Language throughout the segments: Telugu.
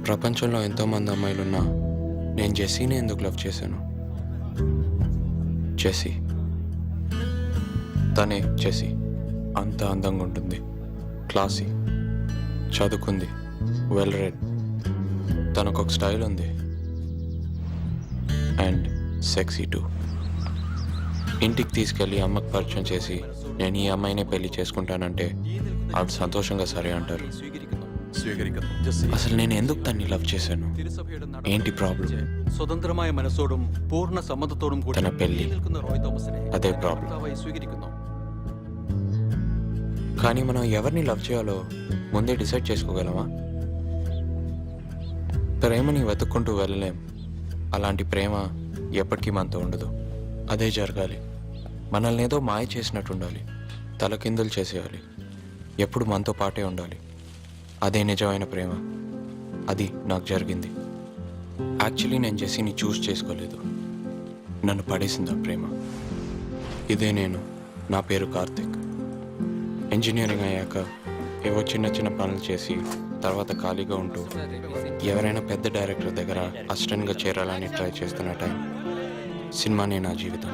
ప్రపంచంలో ఎంతోమంది అమ్మాయిలున్నా నేను జెస్సీని ఎందుకు లవ్ చేశాను? జెస్సీ, తనే జెస్సీ. అంత అందంగా ఉంటుంది, క్లాసీ, చదువుకుంది, వెల్ రెడ్. తనకు ఒక స్టైల్ ఉంది అండ్ సెక్సీ టూ. ఇంటికి తీసుకెళ్ళి అమ్మకు పరిచయం చేసి నేను ఈ అమ్మాయినే పెళ్లి చేసుకుంటానంటే ఆవిడ సంతోషంగా సరే అంటారు. అసలు నేను ఎందుకు తన్ని లవ్ చేశాను? ఏంటి ప్రాబ్లం? സ്വതന്ത്രമായ മനസ്സോടും പൂർണ്ണ സമ്മതത്തോടും കൂടി തന പെല്ലി. നിൽക്കുന്ന റോയ് തോമസിനെ അതെ problem. ഭർത്താവായി സ്വീകരിക്കുന്നു. కానీ మనం ఎవరిని లవ్ చేయాలో ముందే డిసైడ్ చేసుకోగలమా? ప్రేమని వెతుక్కుంటూ వెళ్ళలేం. అలాంటి ప్రేమ ఎప్పటికీ మనతో ఉండదు. అదే జరగాలి. మనల్ని ఏదో మాయ చేసినట్టు ఉండాలి, తలకిందులు చేసేయాలి, ఎప్పుడు మనతో పాటే ఉండాలి. అదే నిజమైన ప్రేమ. అది నాకు జరిగింది. యాక్చువల్లీ నేను జెస్సీని చూస్ చేసుకోలేదు, నన్ను పడేసింది ఆ ప్రేమ. ఇదే నేను. నా పేరు కార్తిక్. ఇంజనీరింగ్ అయ్యాక ఏవో చిన్న చిన్న పనులు చేసి తర్వాత ఖాళీగా ఉంటూ ఎవరైనా పెద్ద డైరెక్టర్ దగ్గర అసిస్టెంట్గా చేరాలని ట్రై చేస్తున్న టైం సినిమానే నా జీవితం.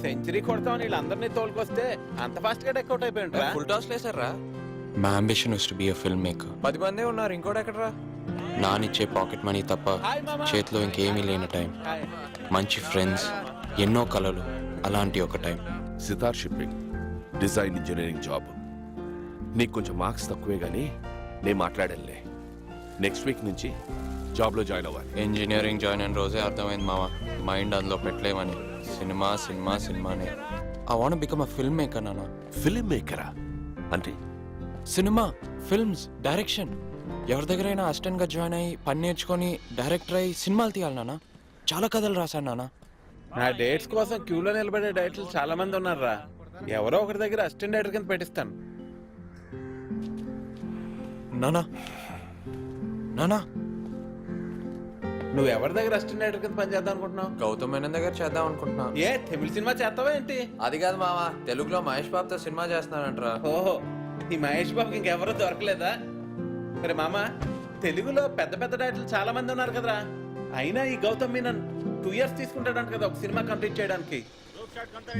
సెంచరీ కొడతామని వీళ్ళందరినీ తోలుకొస్తే అంత ఫాస్ట్ గా డెక్అవుట్ అయిపోయింటారా? ఫుల్ టాస్ లేసారా? మా ambition is to be a film maker. 10 మందే ఉన్నారు, ఇంకోటి ఎక్కడరా? నానిచ్చే పాకెట్ మనీ తప్ప చేతిలో ఇంకేమీ లేని టైం, మంచి ఫ్రెండ్స్, ఎన్నో కలలు, అలాంటి ఒక టైం. సితార్ షిప్పింగ్ డిజైన్ ఇంజనీరింగ్ జాబ్. నీకు కొంచెం మార్క్స్ తక్కువే కానీ నేను మాట్లాడలే. నెక్స్ట్ వీక్ నుంచి జాబ్లో జాయిన్ అవ్వాలి. ఇంజనీరింగ్ జాయిన్ అయిన రోజే అర్థమైంది మామ, మైండ్ అందులో పెట్టలేమని. సినిమా సినిమా సినిమానే. I want become a film maker నాన్న. ఫిల్మ్ మేకరా అంటే? Cinema, films, direction. ఎవరి దగ్గరైనా అసిస్టెంట్గా జాయిన్ అయ్యి పని నేర్చుకొని డైరెక్టర్ అయ్యి సినిమాలు తీయాలి నాన్న. చాలా కథలు రాశాను నాన్న. నా డేట్స్ కోసం క్యూలో నిలబడే డైరెక్టర్లు చాలా మంది ఉన్నారా. ఎవరో ఒకరి దగ్గర అసిస్టెంట్ డైరెక్టర్ కింద పెట్టిస్తాను. నానా నానా నువ్వు ఎవరి దగ్గర అసిస్టెంట్ డైరెక్టర్ కింద పని చేద్దాం అనుకుంటున్నావు? గౌతమ్ మేనన్ దగ్గర చేద్దాం అనుకుంటున్నా. ఏ తమిళ సినిమా చేస్తావా ఏంటి? అది కాదు మామ, తెలుగులో మహేష్ బాబుతో సినిమా చేస్తున్నానంటరా. ఓహో, ఈ మహేష్ బాబుకి ఇంకెవరూ దొరకలేదా? మరి మామ, తెలుగులో పెద్ద పెద్ద డైరెక్టర్లు చాలా మంది ఉన్నారు కదరా. అయినా ఈ గౌతమ్ మీనన్ 2 years తీసుకుంటాడంట కదా ఒక సినిమా కంప్లీట్ చేయడానికి.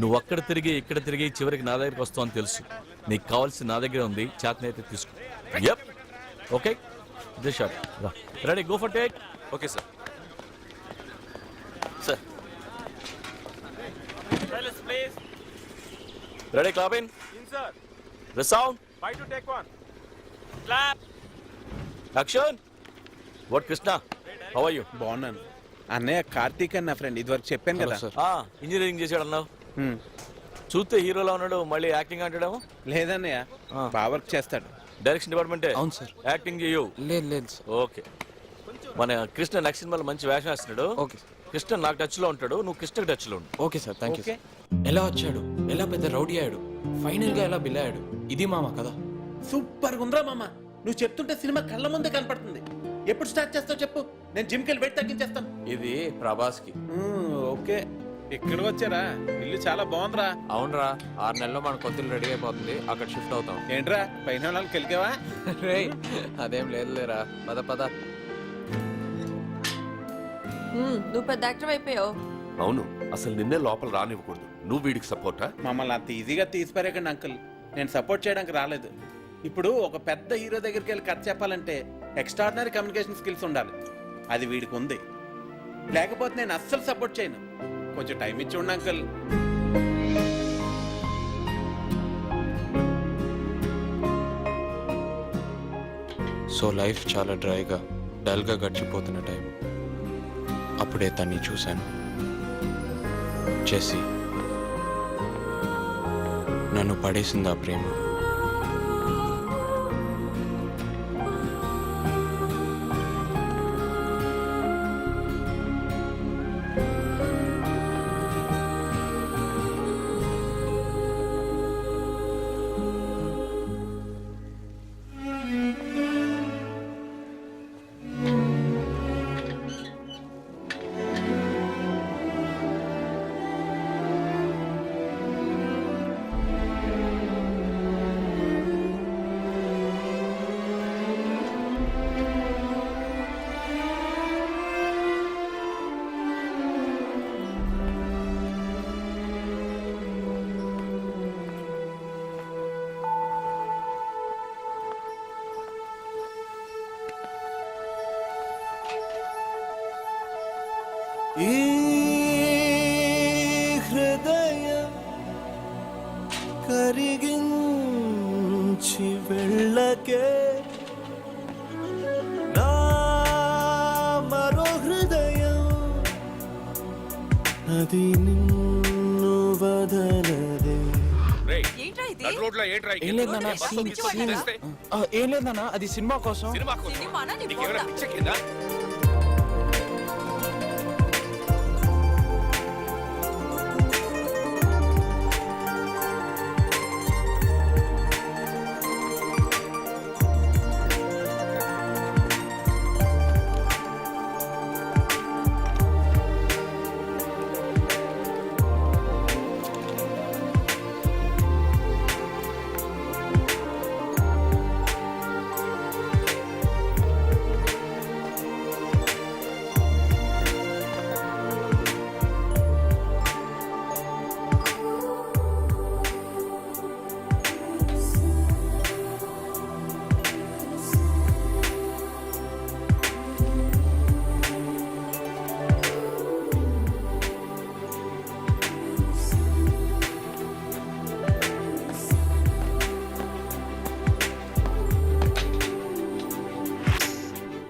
నువ్వు అక్కడ తిరిగి ఇక్కడ తిరిగి చివరికి నా దగ్గరికి వస్తావు అని తెలుసు. నీకు కావాల్సి నా దగ్గర ఉంది, చేతనైతే తీసుకో. Yup, okay, this shot. Ready, go for take. Okay sir. Sir ready, clap in. The sound 5 to take 1. Clap. Action. What Krishna? How are you? బాగున్నాను అన్నయ్య. కార్తీక్ అని నా ఫ్రెండ్, ఇదివరకు చెప్పాను కదా. సార్. ఇంజనీరింగ్ చేశాడు అన్నావు. హ్మ్. చూస్తే హీరోలా ఉన్నాడు, మళ్ళీ యాక్టింగ్ అంటాడేమో. లేదన్నయ్య, బాగా వర్క్ చేస్తాడు. డైరెక్షన్ డిపార్ట్మెంటే. అవును సార్. యాక్టింగ్ చేయు. లేదు లేదు సార్. ఓకే. మన కృష్ణ నెక్స్ట్ సినిమాలో మంచి వేషం వేస్తున్నాడు. ఓకే. కృష్ణ నాకు టచ్ లో ఉంటాడు, నువ్వు కృష్ణకి టచ్ లో ఉండు. Okay sir, thank you. Okay. ఎలా వచ్చాడు, ఎలా పెద్ద రౌడీ అయ్యాడు, ఫైనల్ గా ఎలా బిల్ అయ్యాడు, ఇది మామ కదా. సూపర్ ఉందిరా మామ. నువ్వు చెప్తుంటే సినిమా కళ్ళ ముందే కనపడుతుంది. ఎప్పుడు స్టార్ట్ చేస్తావు చెప్పు, నేను జిమ్కి వెళ్ళి వెయిట్ తగ్గించేస్తాను. ఇది ప్రభాస్కి. ఓకే, ఇక్కడికి వచ్చారా? ఇల్లు చాలా బాగుందిరా. అవునరా, 6 నెలల్లో మన కొత్త రెడీ అయిపోతుంది, అక్కడ షిఫ్ట్ అవుతాం. ఏంట్రా పైన వాళ్ళకి కెలికావా? రే, అదేం లేదులేరా, పద పద. నువ్వు పెద్ద యాక్టర్ అయిపోయావు. అవును, అసలు నిన్నే లోపల రానివ్వకూడదు. నువ్వు వీడికి సపోర్టా? మమ్మల్ని అంత ఈజీగా తీసిపారేకండి అంకుల్. నేను సపోర్ట్ చేయడానికి రాలేదు. ఇప్పుడు ఒక పెద్ద హీరో దగ్గరికి వెళ్ళి కథ చెప్పాలంటే ఎక్స్ట్రాడినరీ కమ్యూనికేషన్ స్కిల్స్ ఉండాలి. అది వీడికి ఉంది. లేకపోతే నేను అస్సలు సపోర్ట్ చేయను. కొంచెం టైం ఇచ్చి ఉండు అంకుల్. సో లైఫ్ చాలా డ్రైగా, డల్గా గడిచిపోతున్న టైం. అప్పుడే తన్ని చూశాను. జెస్సీ. నన్ను పడేసింది ఆ ప్రేమ. ఈ హృదయం కరిగించి వెళ్ళకే నా మరో హృదయం అది నిన్ను వదలదే. ఏంట్రా ఇది రోడ్లో ఏంట్రా ఏం లేదు నాన్న, ఏం లేదు నాన్న, అది సినిమా కోసం. సినిమా సినిమానా నీ నీకేమైనా బొంద? పిచ్చెక్కిందా?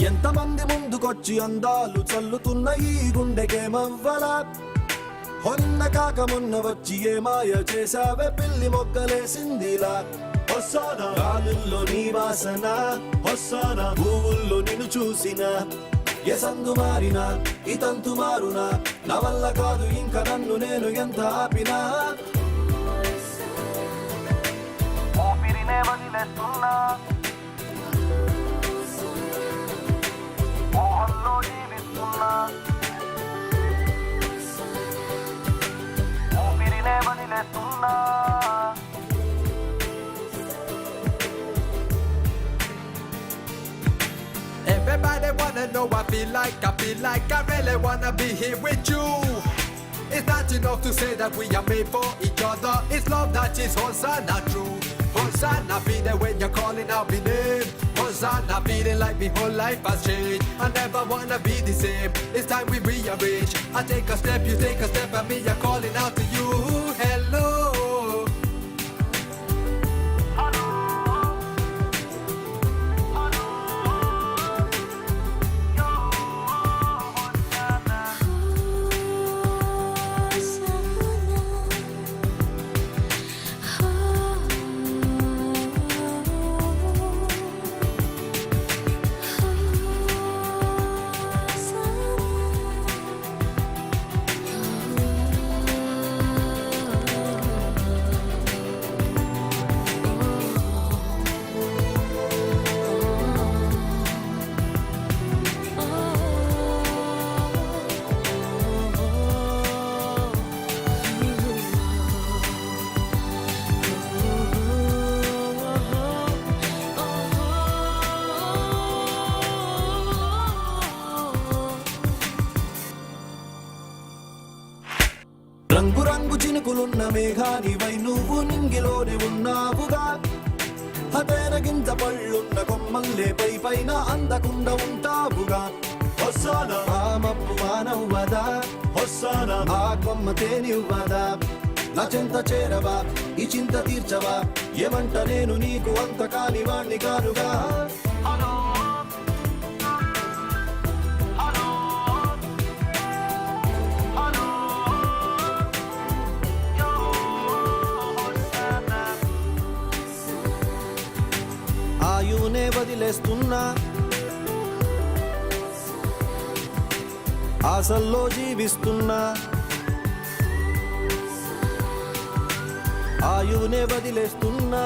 ఎంతమంది ముందుకొచ్చి అందాలు చల్లుతున్న ఈ గుండెకేమవ్వలా మొన్న కాక మొన్న వచ్చి ఏ మాయ చేసావే పిల్లి మొక్కలేసిందిలా వస్తానా గాలుల్లో నీ వాసన వస్తానా పువ్వుల్లో నిన్ను చూసిన ఏ సందు మారినా ఈ తంతు మారునా నా వల్ల కాదు ఇంకా నన్ను నేను ఎంత ఆపినా ఊపిరినే వదిలేస్తున్నా మోహంలో జీవిస్తున్నా ఊపిరినే వదిలేస్తున్నా Everybody wanna know I feel like I really wanna be here with you. It's not enough to say that we are made for each other. It's love that is Hosanna true. Hosanna be there when you're calling out my name. Hosanna feeling like my whole life has changed. I never wanna be the same. It's time we rearrange. I take a step, you take a step, and me are calling out to you. Hello. రంగు రంగు చినుకులున్న మేఘానివై నువ్వు నింగిలోనే ఉన్నావుగా హతేన గింజ పళ్ళున్న కొమ్మల్లే పై పైన అందకుండా ఉంటావుగా వస్తానా ఆ మప్పు మానవ్వదా వస్తానా ఆ కొమ్మ తేనివ్వదా నా చెంత చేరవా ఈ చింత తీర్చవా ఏమంట నేను నీకు అంత కాని వాణ్ణి కానుగా ఆయునే వదిలేస్తున్నా ఆశల్లో జీవిస్తున్నా ఆయునే వదిలేస్తున్నా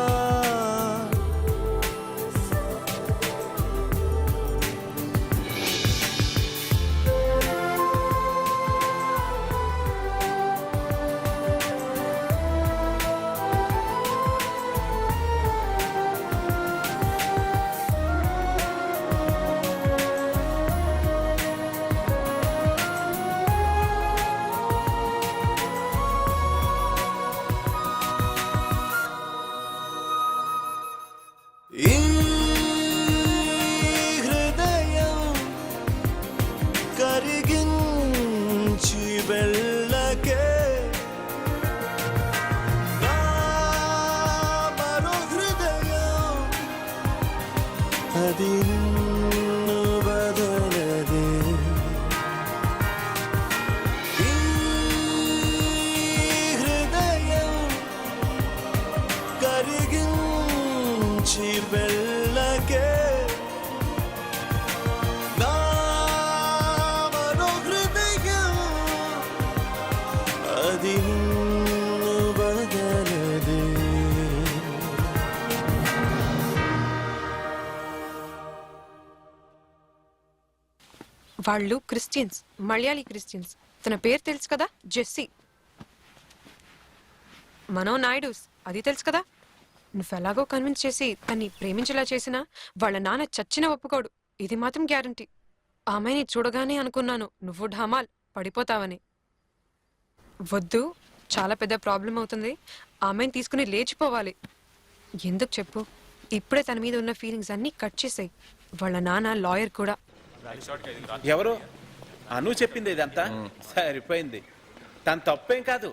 వాళ్ళు క్రిస్టియన్స్, మలయాళీ క్రిస్టియన్స్. తన పేరు తెలుసు కదా, జెస్సీ. మనో నాయుడుస్, అది తెలుసు కదా. నువ్వెలాగో కన్విన్స్ చేసి తన్ని ప్రేమించేలా చేసినా వాళ్ళ నాన్న చచ్చిన ఒప్పుకోడు, ఇది మాత్రం గ్యారంటీ. ఆమెని చూడగానే అనుకున్నాను నువ్వు ఢమాల్ పడిపోతావని. వద్దు, చాలా పెద్ద ప్రాబ్లం అవుతుంది. ఆమెను తీసుకుని లేచిపోవాలి. ఎందుకు చెప్పు? ఇప్పుడే తన మీద ఉన్న ఫీలింగ్స్ అన్నీ కట్ చేసాయి. వాళ్ళ నాన్న లాయర్ కూడా. ఎవరు? అను చెప్పింది ఇదంతా. సరిపోయింది. తన తప్పేం కాదు,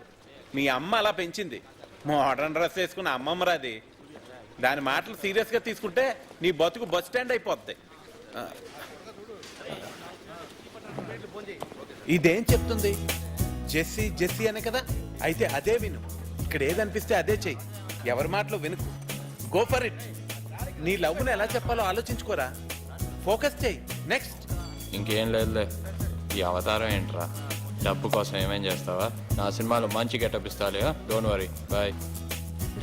మీ అమ్మ అలా పెంచింది. మోడర్న్ డ్రెస్ వేసుకున్న అమ్మమ్మరాది. దాని మాటలు సీరియస్గా తీసుకుంటే నీ బతుకు బస్ స్టాండ్ అయిపోద్ది. ఇదేం చెప్తుంది? జెస్సీ జెస్సీ అనే కదా. అయితే అదే విను. ఇక్కడ ఏదనిపిస్తే అదే చెయ్యి. ఎవరి మాటలు వినుకు. Go for it. నీ లవ్ను ఎలా చెప్పాలో ఆలోచించుకోరా. ఫోకస్ చెయ్యి. నెక్స్ట్. ఇంకేం లేదులే. ఈ అవతారం ఏంట్రా? డబ్బు కోసం ఏమేం చేస్తావా? నా సినిమాలో మంచి గెటప్ ఇస్తాలే. Don't worry, bye.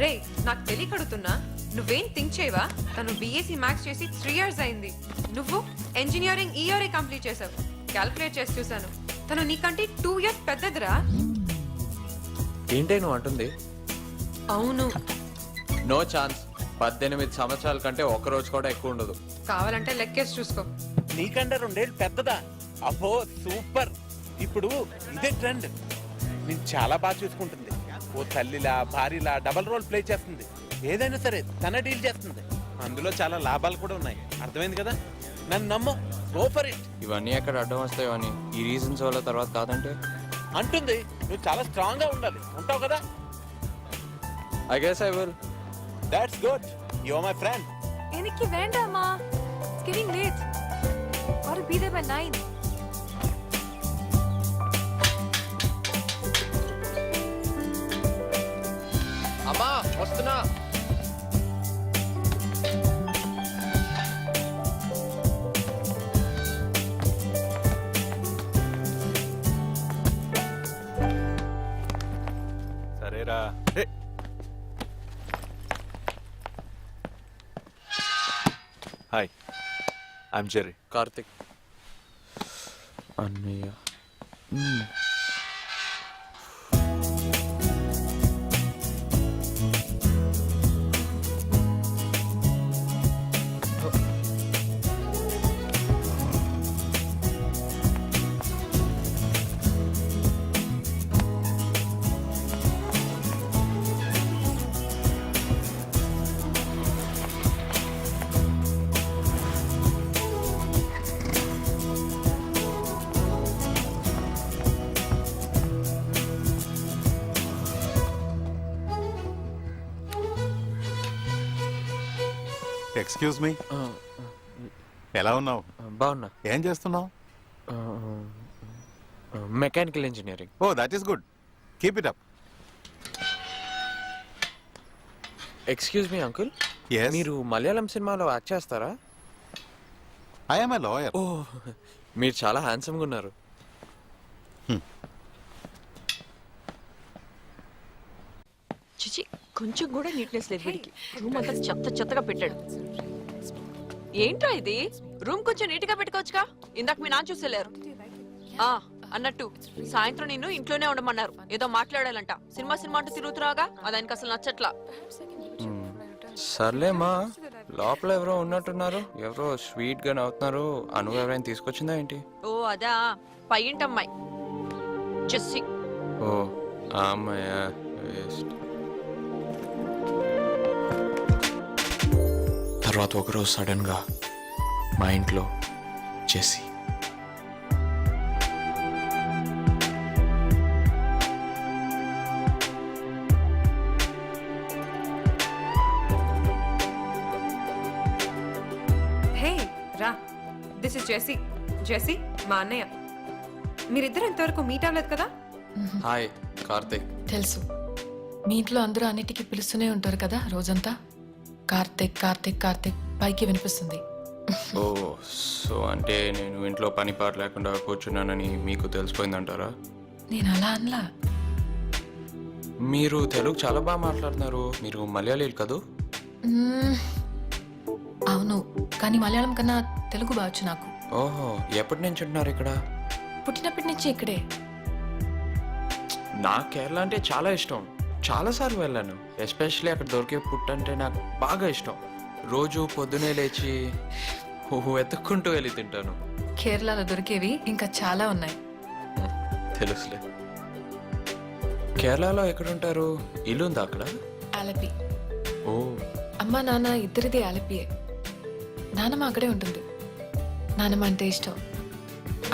రే, నాకు తెలియకడుతున్నా, నువ్వేం థింక్ చేయవా? తను బీఎస్సీ మ్యాథ్స్ చేసి 3 years అయింది. నువ్వు ఇంజనీరింగ్ ఈ ఇయరే కంప్లీట్ చేసావు. క్యాల్కులేట్ చేసి చూసాను, తను నీకంటే 2 years పెద్దదిరా. ఏంటే నువ్వు అంటుంది? అవును. No chance. 18 సంవత్సరాల కంటే ఒక్క రోజు కూడా ఎక్కువ ఉండదు. కావాలంటే లెక్కేసి చూసుకో. నీకంటే 2 ఏళ్ళు పెద్దదా? అబ్బో సూపర్. ఇప్పుడు ఇదే ట్రెండ్. నేను చాలా బాగా చూసుకుంటుంది. ఓ తల్లిలా భార్యలా డబల్ రోల్ ప్లే చేస్తుంది. ఏదైనా సరే తన డీల్ చేస్తుంది. అందులో చాలా లాభాలు కూడా ఉన్నాయి. అర్థమైంది కదా? నన్ను నమ్ము. Go for it. ఇవన్నీ ఎక్కడ అడ్డం వస్తాయో అని ఈ రీజన్స్ వల్ల తర్వాత కాదంటే అంటుంది. నువ్వు చాలా స్ట్రాంగ్ గా ఉండాలి. ఉంటావు కదా? I guess I will. That's good. You are my friend. എനിക്ക് വേണ്ടാമാ. It's getting late. Gotta be there by 9. అమ్మా వస్తున్నా. సరేరా. Hi, I'm Jerry. కార్తిక్ అన్నయ్య. ఎక్స్క్యూజ్ మీ, ఎలా ఉన్నావు? బాగున్నా. ఏం చేస్తున్నావు? Mechanical engineering. Oh that is good, keep it up. Excuse me uncle, Yes? మీరు మలయాళం సినిమాలో యాక్ట్ చేస్తారా? I am a lawyer. Oh, మీరు చాలా హ్యాండ్సమ్గా ఉన్నారు. చిచి, కొంచెం కూడా నీట్నెస్ లేదు వీడికి. రూమ్ అంతా చెత్తగా పెట్టాడు. ఏంట్రా ఇది? రూమ్ కొంచెం నీట్ గా పెట్టుకోవచ్చుగా. ఇందాక మీ నాన్న చూసేలేరు. అన్నట్టు సాయంత్రం నిన్ను ఇంట్లోనే ఉండమన్నారు. ఏదో మాట్లాడాలంట. సినిమా అంటూ తిరుగుతున్నాగా, అది ఆయనకి అసలు నచ్చట్లా. సర్లేమా, లోపల ఎవరో ఉన్నట్టున్నారు. ఎవరో స్వీట్ గా నవ్వుతున్నారు. అను ఎవరైనా తీసుకొచ్చిందా ఏంటి? ఓ అదా, పయ్యింటమ్మాయి జెస్సీ. ఓ ఆ అమ్మాయా? వేస్ట్. తర్వాత ఒకరోజు సడన్ గా మా ఇంట్లో జెస్సీ. హే రా, దిస్ ఇస్ జెస్సీ. జెస్సీ మా అన్నయ్య. మీరిద్దరు ఇంతవరకు మీట్ అవ్వలేదు కదా? హాయ్ కార్తిక్. తెలుసు, మీ ఇంట్లో అందరూ అన్నిటికీ పిలుస్తూనే ఉంటారు కదా రోజంతా. కార్తిక్ కార్తిక్ కార్తిక్ పైకి వినిపిస్తుంది. ఓ, సో అంటే నేను ఇంట్లో పని పాట లేకుండా కూర్చున్నానని మీకు తెలిసిపోయిందంటారా? నేను అలా అనలా. మీరు తెలుగు చాలా బాగా మాట్లాడుతున్నారు. మీరు మలయాళీలు కదూ? అవును, కానీ మలయాళం కన్నా తెలుగు బావచ్చు నాకు. ఓహో ఎప్పటి నుంచి ఉంటున్నారు ఇక్కడ? పుట్టినప్పటి నుంచి ఇక్కడే. నాకు కేరళ అంటే చాలా ఇష్టం. చాలాసార్లు వెళ్ళాను. ఎస్పెషల్లీ అక్కడ దొరికే పుట్టు అంటే నాకు బాగా ఇష్టం. రోజు పొద్దునే లేచి వెతుక్కుంటూ వెళ్ళి తింటాను. కేరళలో దొరికేవి ఇంకా చాలా ఉన్నాయి. తెలుసులే. కేరళలో ఎక్కడుంటారు? ఇల్లు ఉందా అక్కడ? ఆలపి. ఓ అమ్మ నాన్న ఇద్దరిది ఆలపియే. నానమ్మ అక్కడే ఉంటుంది. నానమ్మ అంటే ఇష్టం,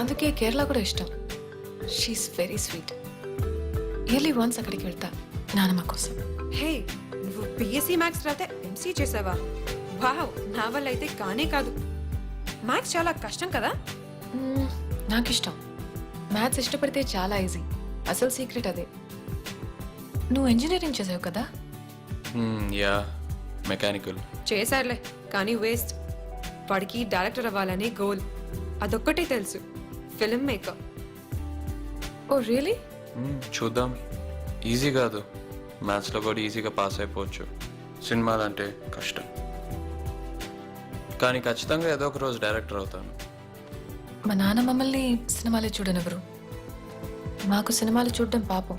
అందుకే కేరళ కూడా ఇష్టం. She's very sweet. Yearly once అక్కడికి వెళ్తా నానమ్మ కోసం. హే, నువ్వు బిఎస్సీ మ్యాథ్స్ రాతే ఎంసీ చేసావా? వావ్, నా వల్ల అయితే కానే కాదు. మ్యాథ్స్ చాలా కష్టం కదా? నాకు ఇష్టం. మ్యాథ్స్ ఇష్టపడితే చాలా ఈజీ. అసలు సీక్రెట్ అదే. నువ్వు ఇంజనీరింగ్ చేసావు కదా? Yeah, mechanical. చేశారులే, కానీ వేస్ట్. వాడికి డైరెక్టర్ అవ్వాలనే గోల్. అదొక్కటే తెలుసు, ఫిల్మ్ మేకర్. Oh really? చూద్దాం. ఈజీ కాదు. మ్యాథ్స్లో కూడా ఈజీగా పాస్ అయిపోవచ్చు. సినిమాలంటే కష్టం. కానీ ఖచ్చితంగా ఏదో ఒక రోజు డైరెక్టర్ అవుతాను. మా నాన్న మమ్మల్ని సినిమాలే చూడనివ్వరు. మాకు సినిమాలు చూడడం పాపం.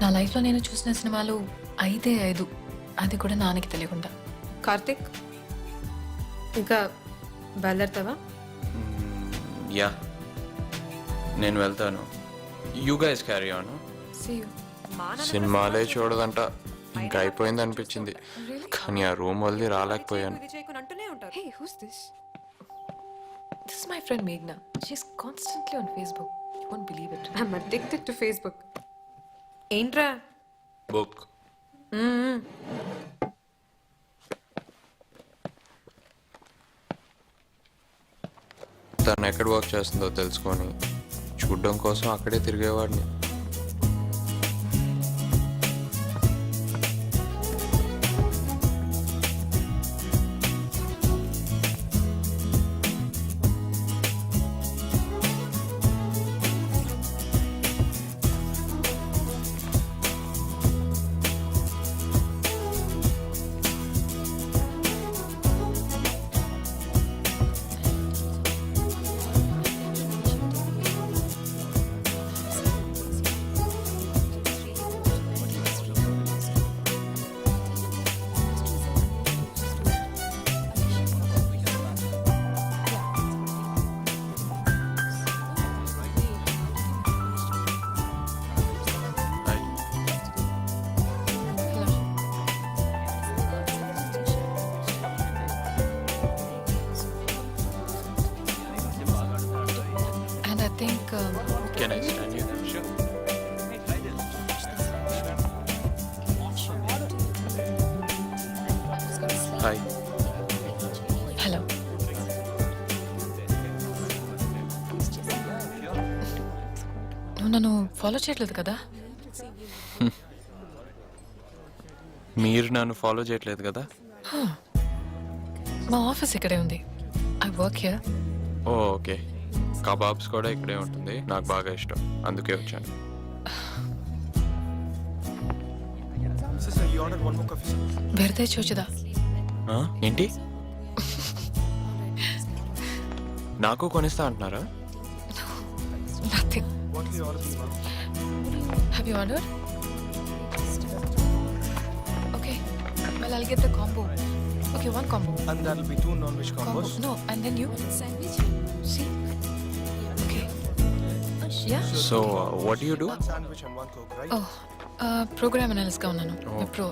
నా లైఫ్లో నేను చూసిన సినిమాలు 5, అది కూడా నాన్నకి తెలియకుండా. కార్తిక్, ఇంకా బయలుదేరుతావా? యా, నేను వెళ్తాను. You guys carry on. See you. సినిమాలే చూడదంట. ఇంకా అయిపోయింది అనిపించింది. కానీ ఆ రూమ్ వదిలి రాలేకపోయాను. Hey, who's this? This is my friend Meghna. She's constantly on Facebook. You won't believe it. I'm addicted to Facebook. ఏంట్రా? బుక్. తను ఎక్కడ వర్క్ చేస్తుందో తెలుసుకొని చూడడం కోసం అక్కడే తిరిగేవాడిని. And I think Can I stand here? Sure. Hi. hello. నువ్వు నన్ను ఫాలో చేయట్లేదు కదా? మీరు నన్ను ఫాలో చేయట్లేదు కదా? మా ఆఫీస్ ఇక్కడే ఉంది. I work here. Oh okay. Kebabs కూడా ఇక్కడే ఉంటుంది. నాకు బాగా ఇష్టం, అందుకే వచ్చాను. వెరదే చూచుదా? ఏంటి? నాకు కొనిస్తా అంటున్నారా? Nothing. Have you ordered? Okay. Well, I'll get the combo. Okay, one combo. And that'll be 2 non-veg combos. No, and then you? Sandwich. See? Okay. Yeah? So what you do? Sandwich and 1 Coke, right? Oh, program అనలిస్ట్గా ఉన్నాను. ఇప్పుడు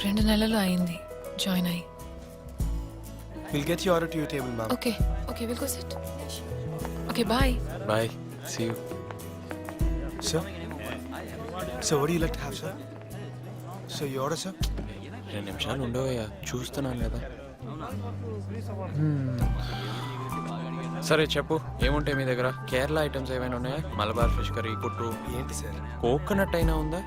2 నెలలు అయింది జాయిన్ అయ్యి. We'll get your order to your table, ma'am. Okay, okay, we'll go sit. Okay, bye. Bye, see you. Sir? Sir, what do you like to have, sir? So you order, sir? 2 నిమిషాలు ఉండవయ్యా, చూస్తున్నాను కదా. సరే చెప్పు, ఏముంటాయి మీ దగ్గర? కేరళ ఐటమ్స్ ఏమైనా ఉన్నాయా? మలబార్ ఫిష్ కర్రీ, పుట్టు, ఏంటి సార్? కోకోనట్ అయినా ఉందా?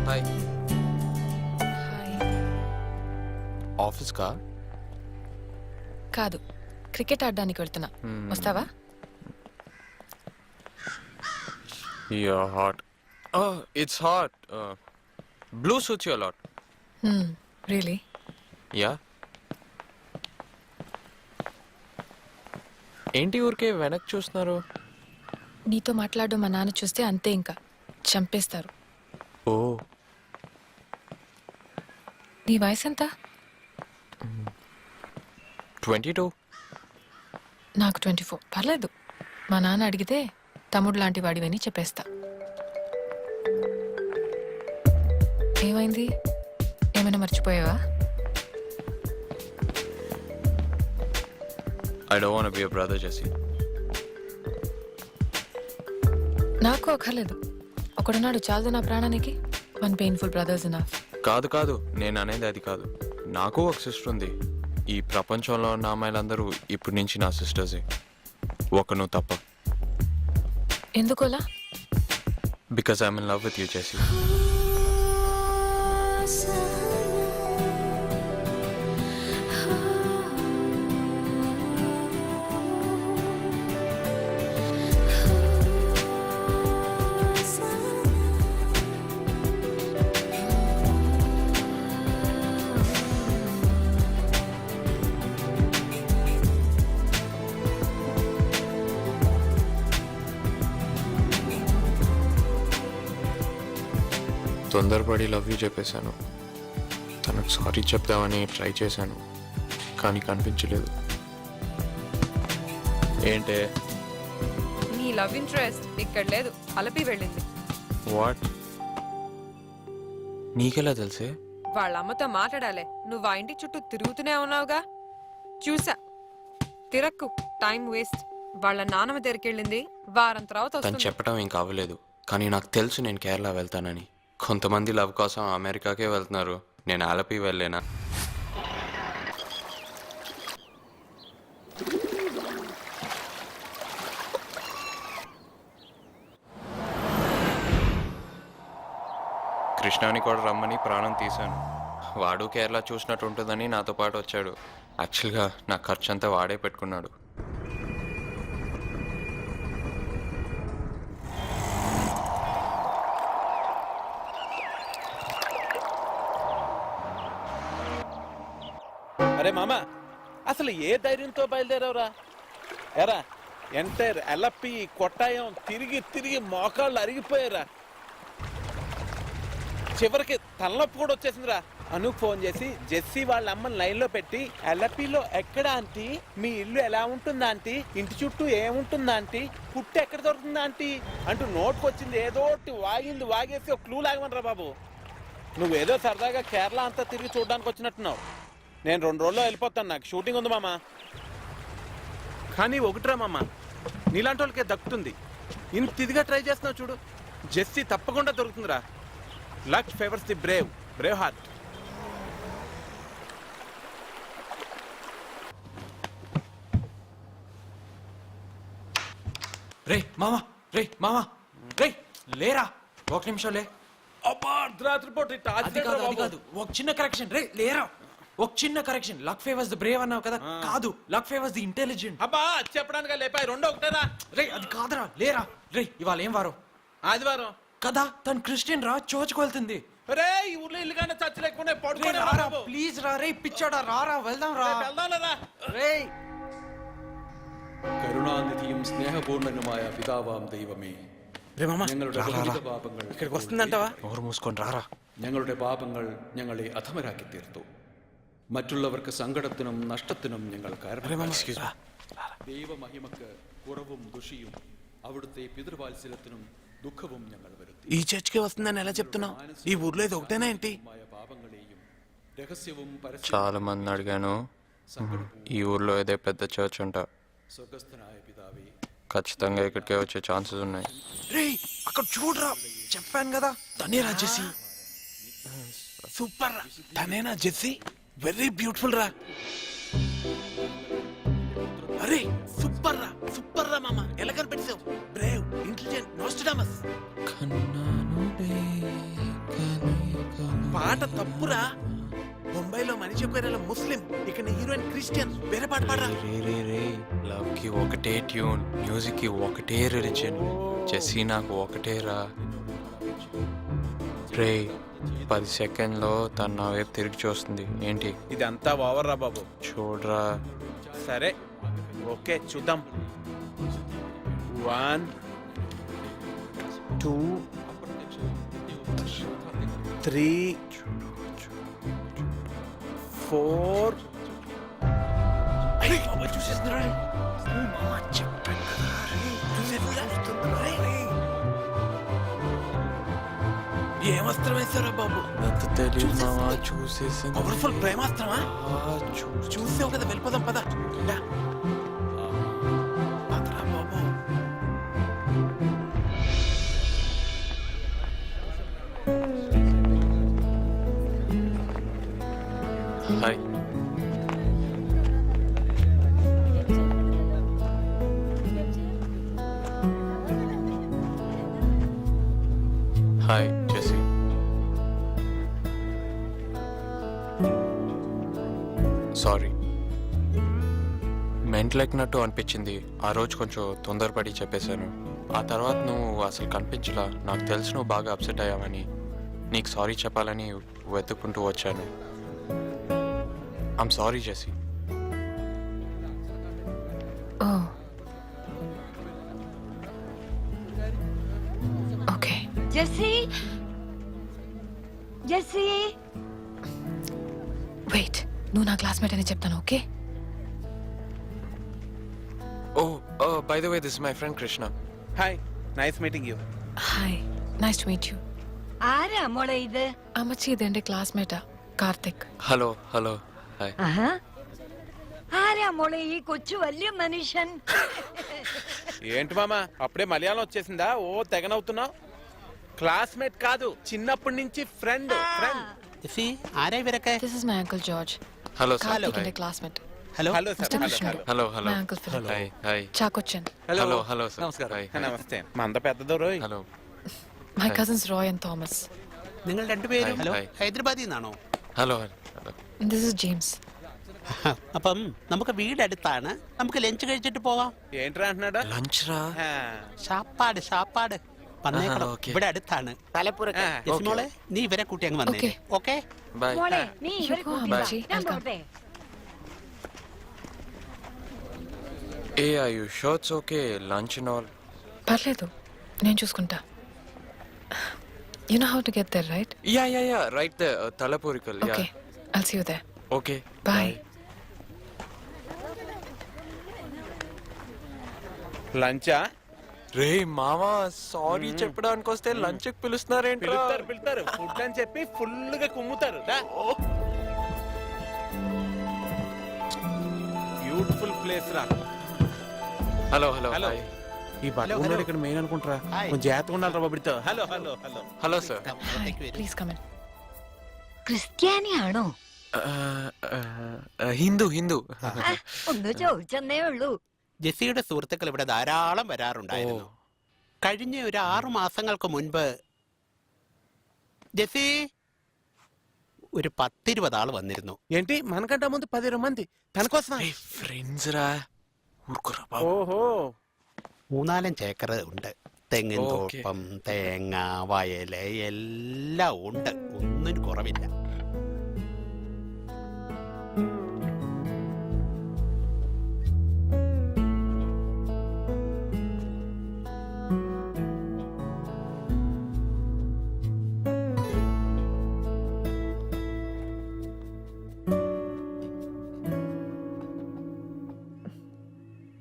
Hi hi. ఆఫీస్ కా కాదు, క్రికెట్ ఆడడానికి వెళ్తున్నా. వస్తావా? You're hot. Oh, it's hot. Blue suits you a lot. Really? Yeah. ఏంటి ఊరికే వెనక్కి చూస్తున్నారు? నీతో మాట్లాడడం మా నాన్న చూస్తే అంతే, ఇంకా చంపేస్తారు. ఓ నీ వయసు ఎంత? 22. నాకు 24. పర్లేదు, మా నాన్న అడిగితే తమ్ముడు లాంటి వాడివని చెప్పేస్తా. ఏమైంది? ఏమైనా మర్చిపోయావా? I don't want to be a brother, Jesse. నాకు అక్కర్లేదు. ఒకడున్నాడు చాలదు నా ప్రాణానికి. One painful brothers enough. కాదు నేను అనేది అది కాదు. నాకు ఒక సిస్టర్ ఉంది. ఈ ప్రపంచంలో ఉన్న అమ్మాయిలందరూ ఇప్పటి నుంచి నా సిస్టర్సే, ఒక నువ్వు తప్ప. ఎందుకోలా? Because I'm in love with you, Jessie. తొందరపడి లవ్ యూ చెప్పేశాను. తనకు సారీ చెప్దామని ట్రై చేశాను, కానీ కనిపించలేదు. ఏంటే? నీ లవ్ ఇంట్రెస్ట్ ఇక్కడ లేదు, అలపి వెళ్ళింది. వాట్? నీకెలా తెలిసే? వాళ్ళ అమ్మతో మాట్లాడాలే. నువ్వు ఆ ఇంటి చుట్టూ తిరుగుతూనే ఉన్నావుగా, చూసా. తిరక్కు, టైం వేస్ట్. వాళ్ళ నాన్నమ్మ దగ్గరికి వెళ్ళింది, వారం తర్వాత తను వస్తుంది. చెప్పడం ఏం కావలేదు, కానీ నాకు తెలుసు నేను కేరళ వెళ్తానని. కొంతమంది లవ్ కోసం అమెరికాకే వెళ్తున్నారు, నేను ఆలపి వెళ్ళేనా? కృష్ణాని కూడా రమ్మని ప్రాణం తీశాను. వాడు కేరళ చూసినట్టు ఉంటుందని నాతో పాటు వచ్చాడు. యాక్చువల్గా నా ఖర్చు అంతా వాడే పెట్టుకున్నాడు. అరే మామ, అసలు ఏ ధైర్యంతో బయలుదేరావురా? ఎరా ఎంటైర్ ఎలప్పి కొట్టాయం తిరిగి తిరిగి మోకాళ్ళు అరిగిపోయారా. చివరికి తలనొప్పి కూడా వచ్చేసిందిరా. అనుకు ఫోన్ చేసి జెస్సీ వాళ్ళ అమ్మని లైన్లో పెట్టి, ఎలపిలో ఎక్కడ ఆంటీ, మీ ఇల్లు ఎలా ఉంటుందా ఆంటీ, ఇంటి చుట్టూ ఏముంటుందా ఆంటీ, పుట్టు ఎక్కడ దొరుకుతుందా ఆంటీ అంటూ నోటుకొచ్చింది ఏదో ఒకటి వాగింది వాగేసి ఒక క్లూ లాగమనరా బాబు. నువ్వేదో సరదాగా కేరళ అంతా తిరిగి చూడడానికి వచ్చినట్టున్నావు. నేను 2 రోజుల్లో వెళ్ళిపోతాను, నాకు షూటింగ్ ఉంది మామ. కానీ ఒకటిరా మామ, నీలాంటి వాళ్ళకే దక్కుతుంది. ఇంత ఇదిగా ట్రై చేస్తున్నావు చూడు, జెస్సీ తప్పకుండా దొరుకుతుందిరా. Luck favours the brave, brave heart. రే మామా, రే లేరా, ఒక నిమిషం లే. అబ్బా అర్ధరాత్రి పూట ఇట్ట అది కాదు, ఒక చిన్న కరెక్షన్. రే లేరా, ఒక చిన్న correction. Luck favours the Brave అన్నావు కదా, కాదు లక్ ఫేవర్స్ ది ఇంటెలిజెంట్. అబ్బా చెప్పడానికి లేపాయి, రెండో ఒకటేరా. రే అది కాదురా, లేరా. రే ఇవాళ ఏం వారం? ఆదివారం కదా, తను క్రిస్టియన్ రా, చర్చ్కి వెళ్తుంది. రే ఈ ఊర్లో ఇల్లు కానీ చర్చ లేకుండా పడుకోనే రారా ప్లీజ్ రా. రే పిచ్చాడా, రారా వెళ్దాం రా. వెళ్దాంలేరా. రే കരുണാനിധിയും സ്നേഹപൂർണനുമായ പിതാവാം ദൈവമേ, ഞങ്ങളുടെ ബഹുവിധ പാപങ്ങൾ ఇక్కడికి వస్తుందంటవా? నోరు మూసుకొని రారా. ഞങ്ങളുടെ പാപങ്ങൾ ഞങ്ങളെ അധമരാക്കി തീർത്തു. മറ്റുള്ളവർക്ക് സങ്കടത്തിനും നഷ്ടത്തിനും ഞങ്ങൾ കാരണം. ദൈവമഹിമക്ക് കുറവും ദുഷിയും അവിടുത്തെ പിതൃവാത്സല്യത്തിനും దుఃఖവും ഞങ്ങൾ വരുത്തി. ఈ చర్చ్కి వస్తుందని ఎలా చెప్తున్నావు? ఈ ఊర్లో ఇది ఒకటేనా ఏంటి? పాపങ്ങളെയും രഹസ്യവും പരസ്യവും చాలా మంది అడిగాను, ఈ ఊర్లో ఏదే పెద్ద చర్చ్ అంట. സ്വർഗസ്ഥനായ പിതാവേ, ఖచ్చితంగా ఇక్కడికే వచ్చే ఛాన్సెస్ ఉన్నాయి. రే అక్కడ చూడరా, చెప్పాను కదా తనేరా జెస్సీ. సూపర్ రా, తనేనా జెస్సీ? వెరీ బ్యూటిఫుల్ రా. అరే సూపర్ రా మామ, ఎలా కనిపెట్టావు? Brave, intelligent, Nostradamus. కన్నాను పాట తప్పురా. ముంబైలో మనిషి ఒకవేళ ముస్లిం, ఇక్కడ హీరోయిన్ క్రిస్టియన్. వేరే పాట పాడరా. రే లవ్ కి ఒకటే ట్యూన్, మ్యూజిక్ కి ఒకటే రిలిజన్. జెస్సీ నాకు ఒకటే రా. రే 10 సెకండ్లో తను నా వైపు తిరిగి చూస్తుంది ఏంటి? ఇదంతా ఓవర్ రా బాబు. చూడరా. సరే ఓకే చూద్దాం. 1 2 3 4. చూసేస్తున్నారా? ఏమస్త్రం వేస్తారా బాబు? అంత తెలియదు మావా, చూసేసింది. పవర్ఫుల్ ప్రేమాస్త్రమా? చూసావు కదా, వెళ్ళిపోదాం పద. పదరా బాబు. హాయ్. Hi Jessie. సారీ, మెంటలెక్కినట్టు అనిపించింది. ఆ రోజు కొంచెం తొందరపడి చెప్పేశాను. ఆ తర్వాత నువ్వు అసలు కనిపించలా. నాకు తెలుసు నువ్వు బాగా అప్సెట్ అయ్యావని. నీకు సారీ చెప్పాలని వెతుక్కుంటూ వచ్చాను. I'm sorry Jessie. Oh okay. Jessie, Jessie. Wait, నువ్వు నా క్లాస్మేట్ అని చెప్తాను. Okay? Oh by the way, this is my friend Krishna. Hi, nice meeting you. Hi, nice to meet you. ആരാ മോളെ ഇത്? അമ്മച്ചി ഇതെന്റെ ക്ലാസ്മേറ്റാ, കാർത്തിക്. Hello hello hi. ആരാ മോളെ ഈ കൊച്ചു വലിയ മനുഷ്യൻ? ఏంటి మామా అప్పుడే మలయాళం వచ్చేసిందా? ఓ తెగనవుతున్నావు. క్లాస్మేట్ కాదు, చిన్నప్పటి నుంచి ఫ్రెండ్. ആരാ ഇവരൊക്കെ? This is my uncle George. Hello sir. Karthik എന്റെ ക്ലാസ്മേറ്റ്. Hello hello sir. Mr. Hello Krishna. Hello hello hello My uncle Philip. Hi hi. Chackochan. Hello hello sir. నమస్కారం. హాయ్. నమస్తే. మంద పెద్దదో రోయ్. Hello. My cousins Roy and Thomas. നിങ്ങൾ രണ്ടുപേരും ഹലോ. ഹൈദരാബാദിൽ നിന്നാണോ? Hello hello. And this is James. അപ്പം നമുക്ക് വീടടുത്താണ്, നമുക്ക് ലഞ്ച് കഴിച്ചിട്ട് പോവാം. ఏంట్రా అంటున్నాడా? లంచ్ రా. ഷാപ്പാട് ഷാപ്പാട് വന്നേക്കണം, ഓക്കേ. ഇവിടെ അടുത്താണ്. ఆ, യസ്മോളെ, നീ ഇവരെ കൂട്ടി അങ്ങ് വന്നേ. ഓക്കേ. ഓക്കെ? బాయ్. മോളെ നീ ഇവരെ Go, കൂട്ടി വാ. അമ്മച്ചി. ഞാൻ Welcome. പോട്ടെ. ఏ are you sure it's okay lunch and all? పర్లేదు, నేను చూసుకుంటా. You know how to get there, right? Yeah right the తలపూరికల్. Yeah Okay, I'll see you there. Okay Bye. లంచా? రే మామా, సారీ చెప్పడానికి వస్తే లంచ్ కి పిలుస్తున్నారేంట్రా? పిలుస్తారు ఫుడ్ అని చెప్పి ఫుల్ గా కుమ్ముతారు. బ్యూటిఫుల్ ప్లేస్ రా. Hello hello hello. హాయ్. ఈ బట్టలు ఇక్కడ మెయిన్ అనుకుంటారా? హాయ్. కొంచెం జాగ్రత్తగా ఉండాలి బాబుడితో. Hello hello hello. Hello sir. Hi, please come in. ക്രിസ്ത്യാനിയാണോ? ഹിന്ദു ഹിന്ദു. ഒന്ന് ചോദിച്ചെന്നേ ഉള്ളൂ. ജെസ്സിയുടെ സുഹൃത്തുക്കൾ ഇവിടെ ധാരാളം വരാറുണ്ടായിരുന്നു. കഴിഞ്ഞ ഒരു 6 മാസങ്ങൾക്ക് മുൻപ് జెస్సీ ഒരു 10-20 ആള് വന്നിരുന്നു. ఏంటి మనకంటే ముందు 10-20 మంది తన కోసమా? ఫ్రెండ్స్ రా, ఊరుకురా బాబు. ఓహో, 3-4 ഏക്കർ ഉണ്ട്. തെങ്ങിൻ ഓക്കേ. തോട്ടം, തേങ്ങ, വയല് എല്ലാം ഉണ്ട്. ഒന്നിനും കുറവില്ല.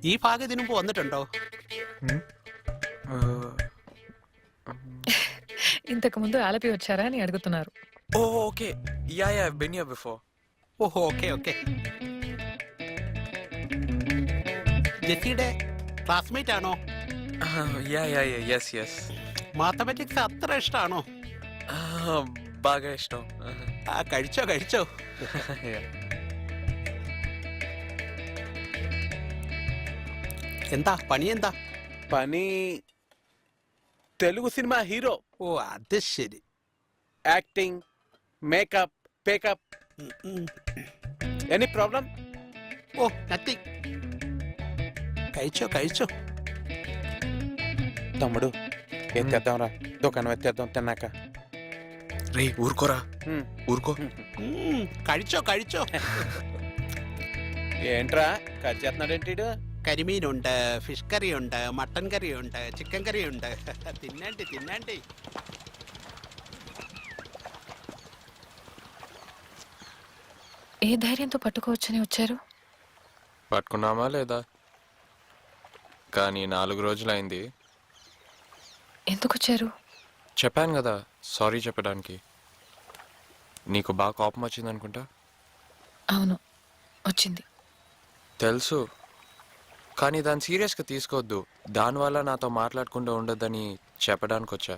ഈ ഭാഗം ഇതിനു മുമ്പ് വന്നിട്ടുണ്ടോ? ఇంతకు ముందు ఆలపి వచ్చారా అని అడుగుతున్నారు. Oh okay. Yeah been here before. ഓഹോ, ഓക്കെ ഓക്കെ. ജെസ്സിയുടെ ക്ലാസ്മേറ്റ് ആണോ? Yeah yes. മാത്തമാറ്റിക്സ് അത്ര ഇഷ്ടമാണോ? బాగా ఇష్టం. ആ, കഴിച്ചോ കഴിച്ചോ. എന്താ പണി? എന്താ పని తెలుగు సినిమా హీరో. ഓ, അത് ശരി. Acting, makeup pack up any problem? Oh nothing. കഴിച്ചോ తమ్ముడు ఎత్తేద్దాంరా, దుకాణం ఎత్తేద్దాం తిన్నాక. రే ఊరుకోరా, ఊరుకో. കഴിച്ചോ ఏంట్రా కట్ చేస్తున్నాడేంటి ఈడు? കരിമീനുണ്ട്, ഫിഷ് കറി ഉണ്ട്, മട്ടൻ കറി ഉണ്ട്, ചിക്കൻ കറി ഉണ്ട്. തിന്നാണ്ടി. ఏ ధైర్యంతో పట్టుకోవచ్చని వచ్చారు? పట్టుకున్నామా లేదా? కానీ 4 రోజులైంది. ఎందుకు వచ్చారు? చెప్పాను కదా సారీ చెప్పడానికి. నీకు బాగా కోపం వచ్చింది అనుకుంటా. అవును, వచ్చింది. తెలుసు, కానీ దాన్ని సీరియస్గా తీసుకోవద్దు. దానివల్ల నాతో మాట్లాడకుండా ఉండొద్దని చెప్పడానికి వచ్చా.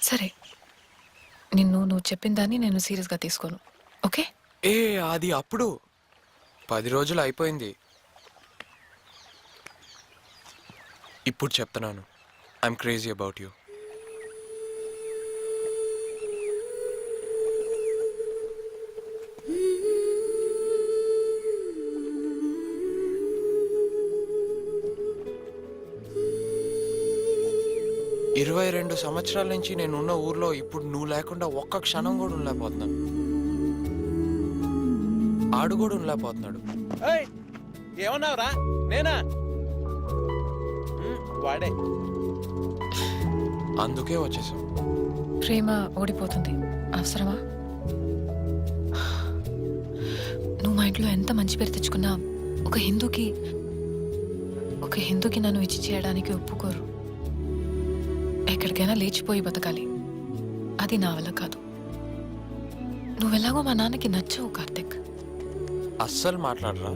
సరే, నువ్వు చెప్పిన దాన్ని నేను సీరియస్గా తీసుకోను, ఓకే? ఏ అది అప్పుడు 10 రోజులు అయిపోయింది. ఇప్పుడు చెప్తున్నాను, ఐఎమ్ క్రేజీ అబౌట్ యూ. ఇరవై 22 సంవత్సరాల నుంచి నేను ఉన్న ఊర్లో ఇప్పుడు నువ్వు లేకుండా ఒక్క క్షణం కూడా ఉండలేకపోతున్నా. ఆడు కూడా ఉండలేకపోతున్నాడు. ఏయ్, ఏమన్నావురా? నేనా? వాడే. అందుకే వచ్చేసాం. ప్రేమ ఓడిపోతుంది, అవసరమా? నువ్వు మా ఇంట్లో ఎంత మంచి పేరు తెచ్చుకున్నా ఒక హిందూకి నన్ను ఇచ్చి చేయడానికి ఒప్పుకోరు. ఎక్కడికైనా లేచిపోయి బతకాలి, అది నా వల్ల కాదు. నువ్వెలాగో మా నాన్నకి నచ్చవు కార్తిక్. అస్సలు మాట్లాడరా.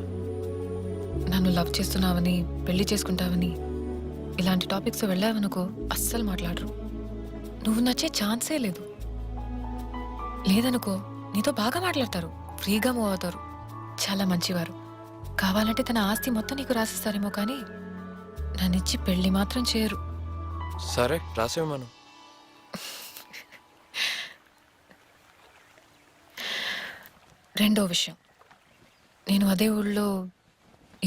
నన్ను లవ్ చేస్తున్నావని, పెళ్లి చేసుకుంటావని ఇలాంటి టాపిక్స్ వెళ్ళావనుకో అస్సలు మాట్లాడరు. నువ్వు నచ్చే ఛాన్సే లేదు. లేదనుకో నీతో బాగా మాట్లాడతారు, ఫ్రీగా మూవ్ అవుతారు. చాలా మంచివారు. కావాలంటే తన ఆస్తి మొత్తం నీకు రాసిస్తారేమో కానీ నన్నిచ్చి పెళ్లి మాత్రం చేయరు. సరే రాసేమను. రెండో విషయం, నేను అదే ఊళ్ళో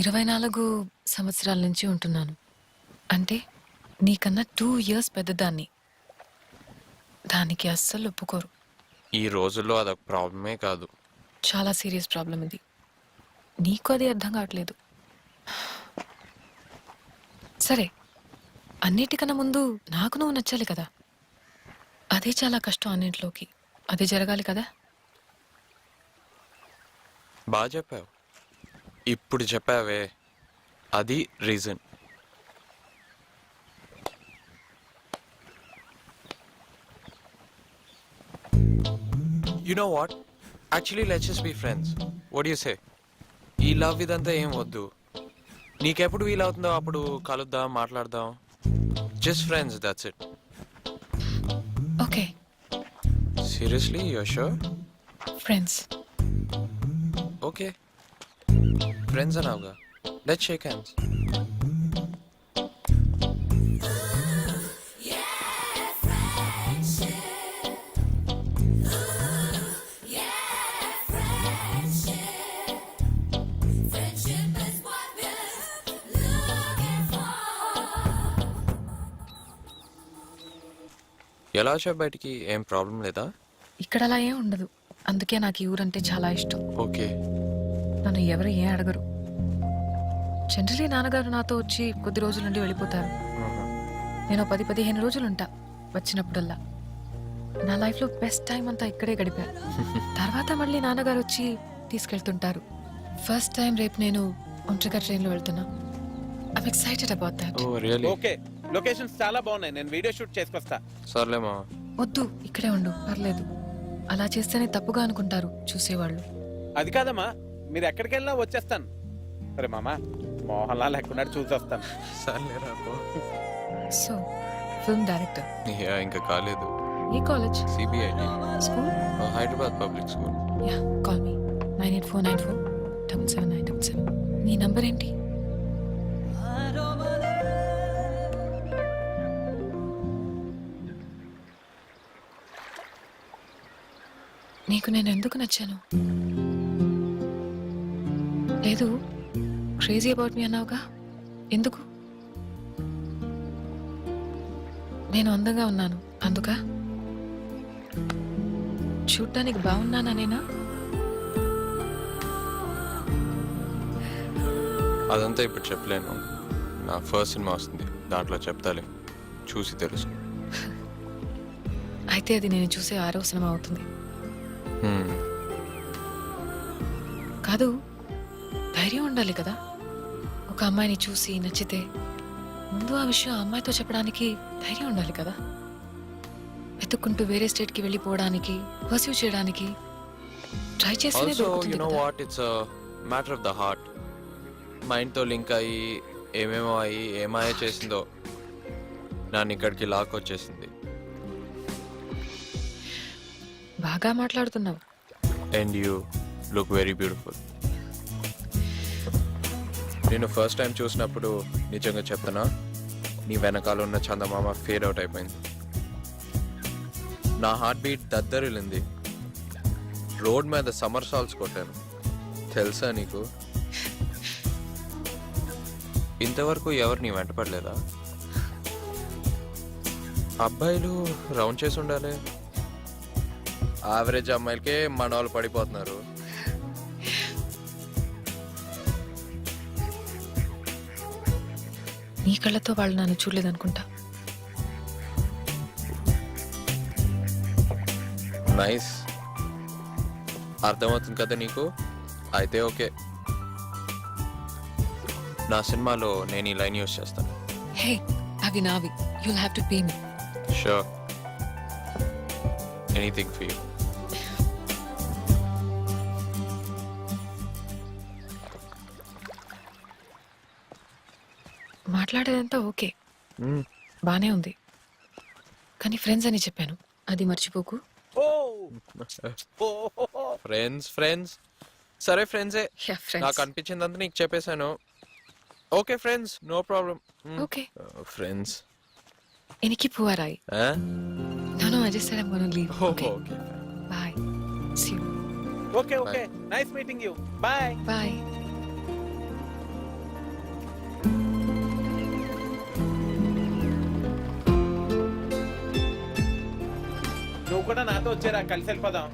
24 సంవత్సరాల నుంచి ఉంటున్నాను. అంటే నీకన్నా 2 years పెద్దదాన్ని. దానికి అస్సలు ఒప్పుకోరు. ఈ రోజుల్లో అదొక ప్రాబ్లమే కాదు, చాలా సీరియస్ ప్రాబ్లం ఇది. నీకు అది అర్థం కావట్లేదు. సరే, అన్నిటికన్నా ముందు నాకు నువ్వు నచ్చాలి కదా. అదే చాలా కష్టం అన్నింటిలోకి. అదే జరగాలి కదా. బాగా చెప్పావు. ఇప్పుడు చెప్పావే, అది reason. You know what? Actually, let's just be friends. What do you say? ఈ లవ్ ఇదంతా ఏం వద్దు. నీకెప్పుడు వీలవుతుందో అప్పుడు కలుద్దాం, మాట్లాడదాం. Just friends, that's it. Okay, seriously, you're sure? Friends. Okay, friends అన్నావుగా, లెట్స్ షేక్ హ్యాండ్స్. ఎలా వచ్చావు బయటికి? ఏం ప్రాబ్లం లేదా? ఇక్కడ అలా ఏం ఉండదు. అందుకే నాకు ఈ ఊరంటే చాలా ఇష్టం. ఓకే. నన్ను ఎవరు ఏం అడగరు. జనరలీ నాన్నగారు నాతో వచ్చి కొద్ది రోజుల నుండి వెళ్ళిపోతారు. నేను 10-15 రోజులు ఉంటా వచ్చినప్పుడల్లా. నా లైఫ్లో బెస్ట్ టైం అంతా ఇక్కడే గడిపా. తర్వాత మళ్ళీ నాన్నగారు వచ్చి తీసుకెళ్తుంటారు. ఫస్ట్ టైం రేపు నేను ఒంటరిగా ట్రైన్లో వెళ్తున్నా. I'm excited about that. Oh really? Okay, locations చాలా బాగున్నాయి. నేను వీడియో షూట్ చేసుకొస్తా. సర్లేమా. వద్దు, ఇక్కడే ఉండు, పర్లేదు. అలా చేస్తేనే తప్పుగా అనుకుంటారు చూసేవాళ్ళు. అది కాదమ్మా, మీరు ఎక్కడికి వెళ్ళినా వచ్చేస్తాను. సరే మామా, మోహన్లా లేకుండా చూసి వస్తాను. సర్లేరా. So, film director. ఇంకా కాలేదు. ఏ college? CBIT school? Hyderabad public school. Yeah, call me 9849477977. నీ నంబర్ ఏంటి? నీకు నేను ఎందుకు నచ్చాను? లేదు, క్రేజీ అబౌట్ మీ అన్నావుగా, ఎందుకు? నేను అందంగా ఉన్నాను అందుకా? చూడ్డానికి బాగున్నానేనా? అదంతా ఇప్పుడు చెప్పలేను. నా ఫస్ట్ సినిమా వస్తుంది, దాంట్లో చెప్తాలే, చూసి తెలుసు. అయితే అది నేను చూసే 6వ సినిమా అవుతుంది. కాదు, ధైర్యం ఉండాలి కదా. ఒక అమ్మాయిని చూసి నచ్చితే ముందు ఆ విషయం ఆ అమ్మాయితో చెప్పడానికి ధైర్యం ఉండాలి కదా. వెతుక్కుంటూ వేరే స్టేట్కి వెళ్ళిపోవడానికి, పర్స్యూ చేయడానికి ట్రై చేస్తేనే ఆల్సో దొరుకుతుంది యు నో కదా. What, it's a matter of the heart. మైండ్తో లింక్ అయ్యి ఏమేమో అయ్యి ఏమాయ చేసిందో నన్ను ఇక్కడికి లాక్కొచ్చేసింది. బాగా మాట్లాడుతున్నావు. And you look very beautiful. నేను ఫస్ట్ టైం చూసినప్పుడు నిజంగా చెప్తున్నా, నీ వెనకాల ఉన్న చందమామ ఫేడ్ అవుట్ అయిపోయింది. నా హార్ట్ బీట్ దద్దరిల్లింది. రోడ్ మీద సమ్మర్ సాల్స్ కొట్టాను, తెలుసా నీకు? ఇంతవరకు ఎవరు నీ వెంట పడలేదా? అబ్బాయిలు రౌండ్ చేసి ఉండాలి, యావరేజ్ అమ్మాయిలకే మన వాళ్ళు పడిపోతున్నారు. నీ కళ్ళతో వాళ్ళు నన్ను చూడలేదనుకుంటా. నైస్, అర్థమవుతుంది కదా నీకు? అయితే ఓకే, నా సినిమాలో నేను ఈ లైన్ యూస్ చేస్తాను. హే, అవి నావి. You'll have to pay me. Sure, anything for you. మాట్లాడేదంతా ఓకే, బానే ఉంది, కానీ ఫ్రెండ్స్ అని చెప్పాను, అది మర్చిపోకు. ఫ్రెండ్స్ ఫ్రెండ్స్ సరే ఫ్రెండ్సే, యా, నాకు ఫ్రెండ్స్. అనిపించిందంతా నీకు చెప్పేశాను. Okay friends, no problem. Okay. Friends. എനിക്ക് പോവാറായി. No, no, I just said I'm going to leave. Okay. Okay. Bye. See you. Okay okay, nice meeting you. Bye. Bye. నువ్వు కూడా నాతో వచ్చారా, కలిసి వెళ్ళిపోదాం.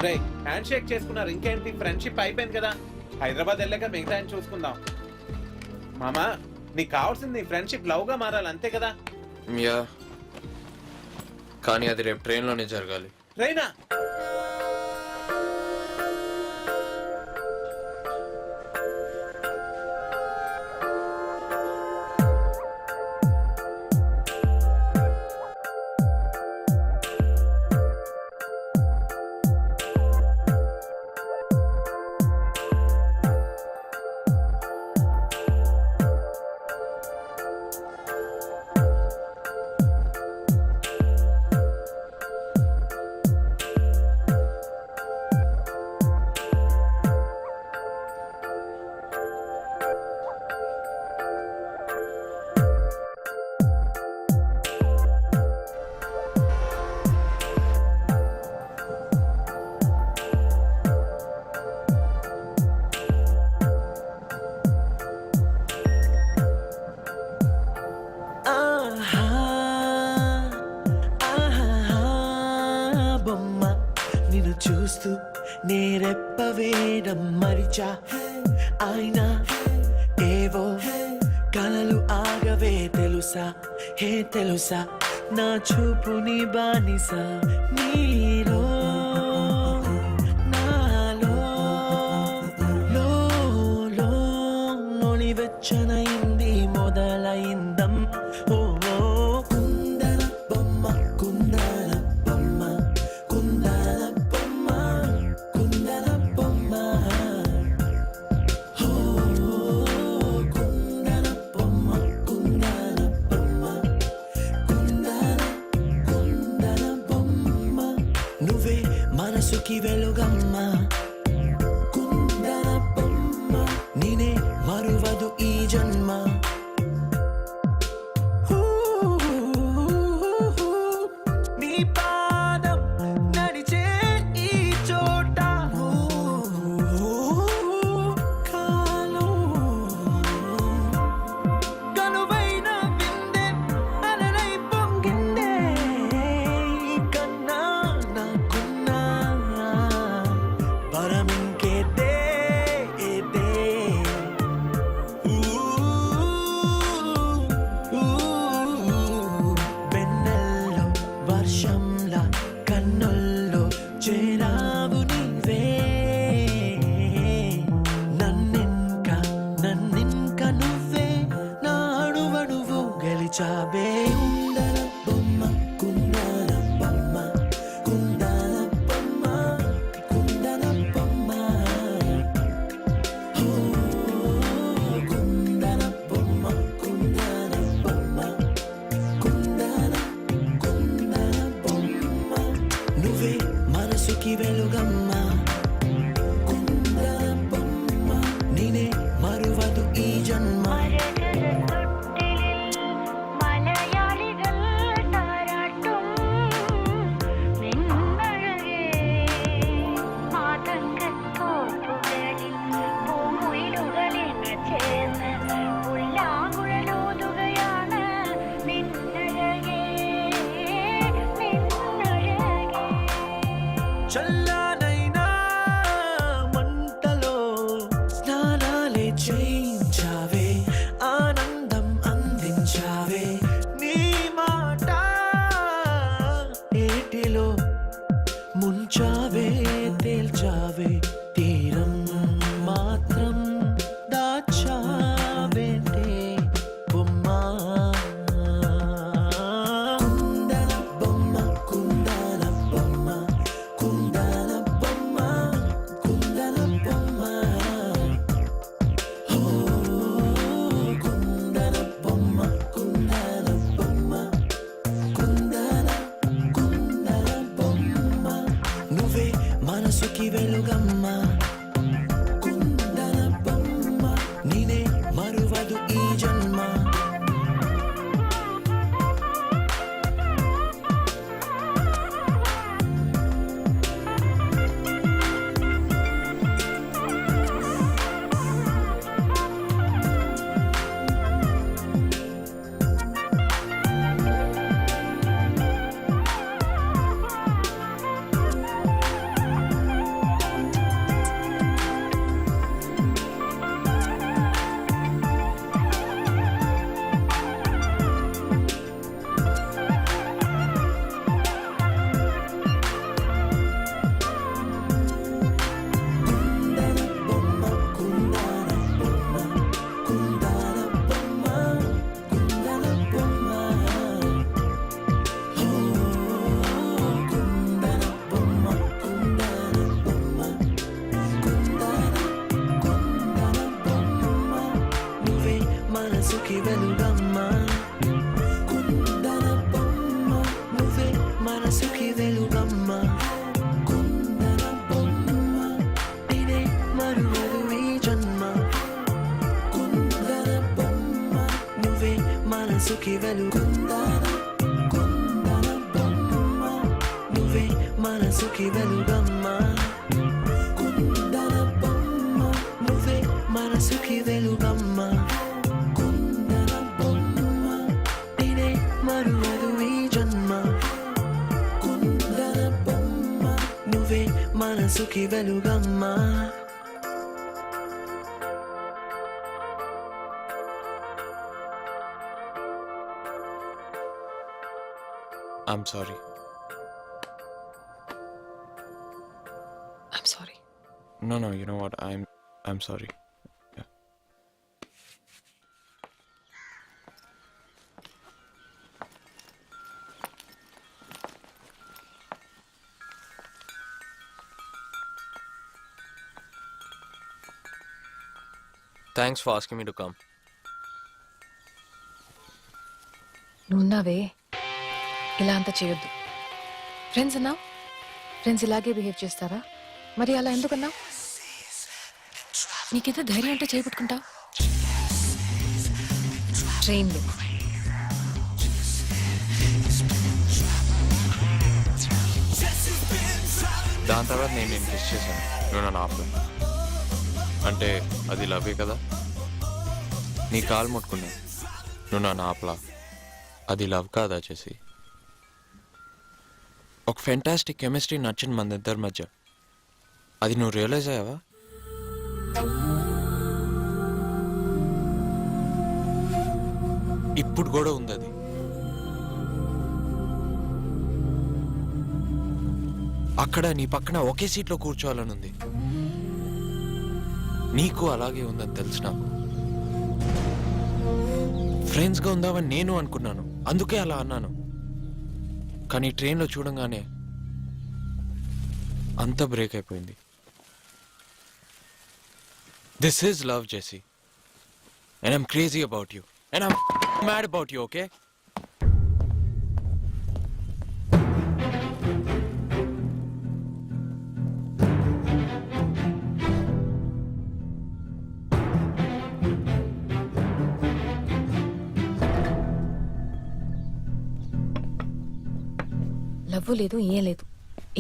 రే, హ్యాండ్ షేక్ చేసుకున్నారు, ఇంకేంటి, ఫ్రెండ్షిప్ అయిపోయింది కదా. హైదరాబాద్ వెళ్ళాక మిగతా ఆయన చూసుకుందాం. మామా, నీకు కావాల్సింది ఫ్రెండ్షిప్ లవ్ గా మారాలి, అంతే కదా. యా, కానీ అది రేపు ట్రైన్లోనే జరగాలి. రైనా, బొమ్మ నిన్ను చూస్తూ నేరెప్ప వేయడం మరిచా. అయినా ఏవో కలలు ఆగవే తెలుసా, హే తెలుసా, నా చూపుని బానిస నీలో నాలో లో నొని వెచ్చనైంది మొదలైందం. ఓ కుందన బొమ్మ, కుందన బొమ్మ, కుందన బొమ్మ, కుందన బొమ్మ. ఓ కుందన బొమ్మ, కుందన బొమ్మ, కుందన బొమ్మ. నువ్వే మనసుకి వెలుగమ్మ, కుందన బొమ్మ. నేనే మరువదు ఈ జన్మ. నీ పాదం నా చల్లనైనా మంటలో స్నానాలే చేయించావే ఆనందం అందించావే నీ మాట ఏటిలో ముంచావే తేల్చావే తీరం మాత్రం దాచావేంటే బొమ్మా కుందన బొమ్మ కుందన బొమ్మ కుందన బొమ్మ కుందన బొమ్మ ఓ కుందన బొమ్మ కుందన బొమ్మ కుందన కుందన బొమ్మ నువ్వే మనసుకి వెలుగమ్మ కుందన బొమ్మ నీనే మరువదు ఈ జన్మ నువ్వే మనసుకి వెలుగమ్మ కుందన బొమ్మ నువ్వే మనసుకి వెలుగమ్మ కుందన బొమ్మ నేనే మరువదు ఈ జన్మ కుందన బొమ్మ నువ్వే మనసుకి వెలుగుందన కుందన బొమ్మ నువ్వే మనసుకి వెలుగమ్మ కుందన బొమ్మ నువ్వే మనసుకి వెలుగమ్మ కుందన బొమ్మ నేనే మరువదు ఈ జన్మ కుందన బొమ్మ నువ్వే మనసుకి వెలుగమ్మ I'm sorry. I'm sorry. No, you know what? I'm sorry. Yeah. Thanks for asking me to come. నువ్వున్నావే ఇలా అంతా చేయొద్దు. ఫ్రెండ్స్ అన్నావు, ఫ్రెండ్స్ ఇలాగే బిహేవ్ చేస్తారా? మరి అలా ఎందుకన్నావు? నీకెంత ధైర్యం అంటే చేపట్టుకుంటావు? ట్రైన్లో దాని తర్వాత నేను నేను కిస్ చేశాను, నువ్వు నన్ను ఆపు. అంటే అది లవ్వే కదా. నీ కాలు ముట్టుకున్నా, నువ్వు నన్ను ఆపలా. అది లవ్ కాదా చేసి? ఒక ఫెంటాస్టిక్ కెమిస్ట్రీ నచ్చింది మన ఇద్దరి మధ్య. అది నువ్వు రియలైజ్ అయ్యావా? ఇప్పుడు కూడా ఉంది అది. అక్కడ నీ పక్కన ఒకే సీట్లో కూర్చోవాలని ఉంది. నీకు అలాగే ఉందని తెలుసు నాకు. ఫ్రెండ్స్గా ఉందామని నేను అనుకున్నాను, అందుకే అలా అన్నాను. కానీ ట్రైన్లో చూడంగానే అంత బ్రేక్ అయిపోయింది. This is love Jessie, and I'm crazy about you, and I'm mad about you. Okay, love లేదు, ఏం లేదు,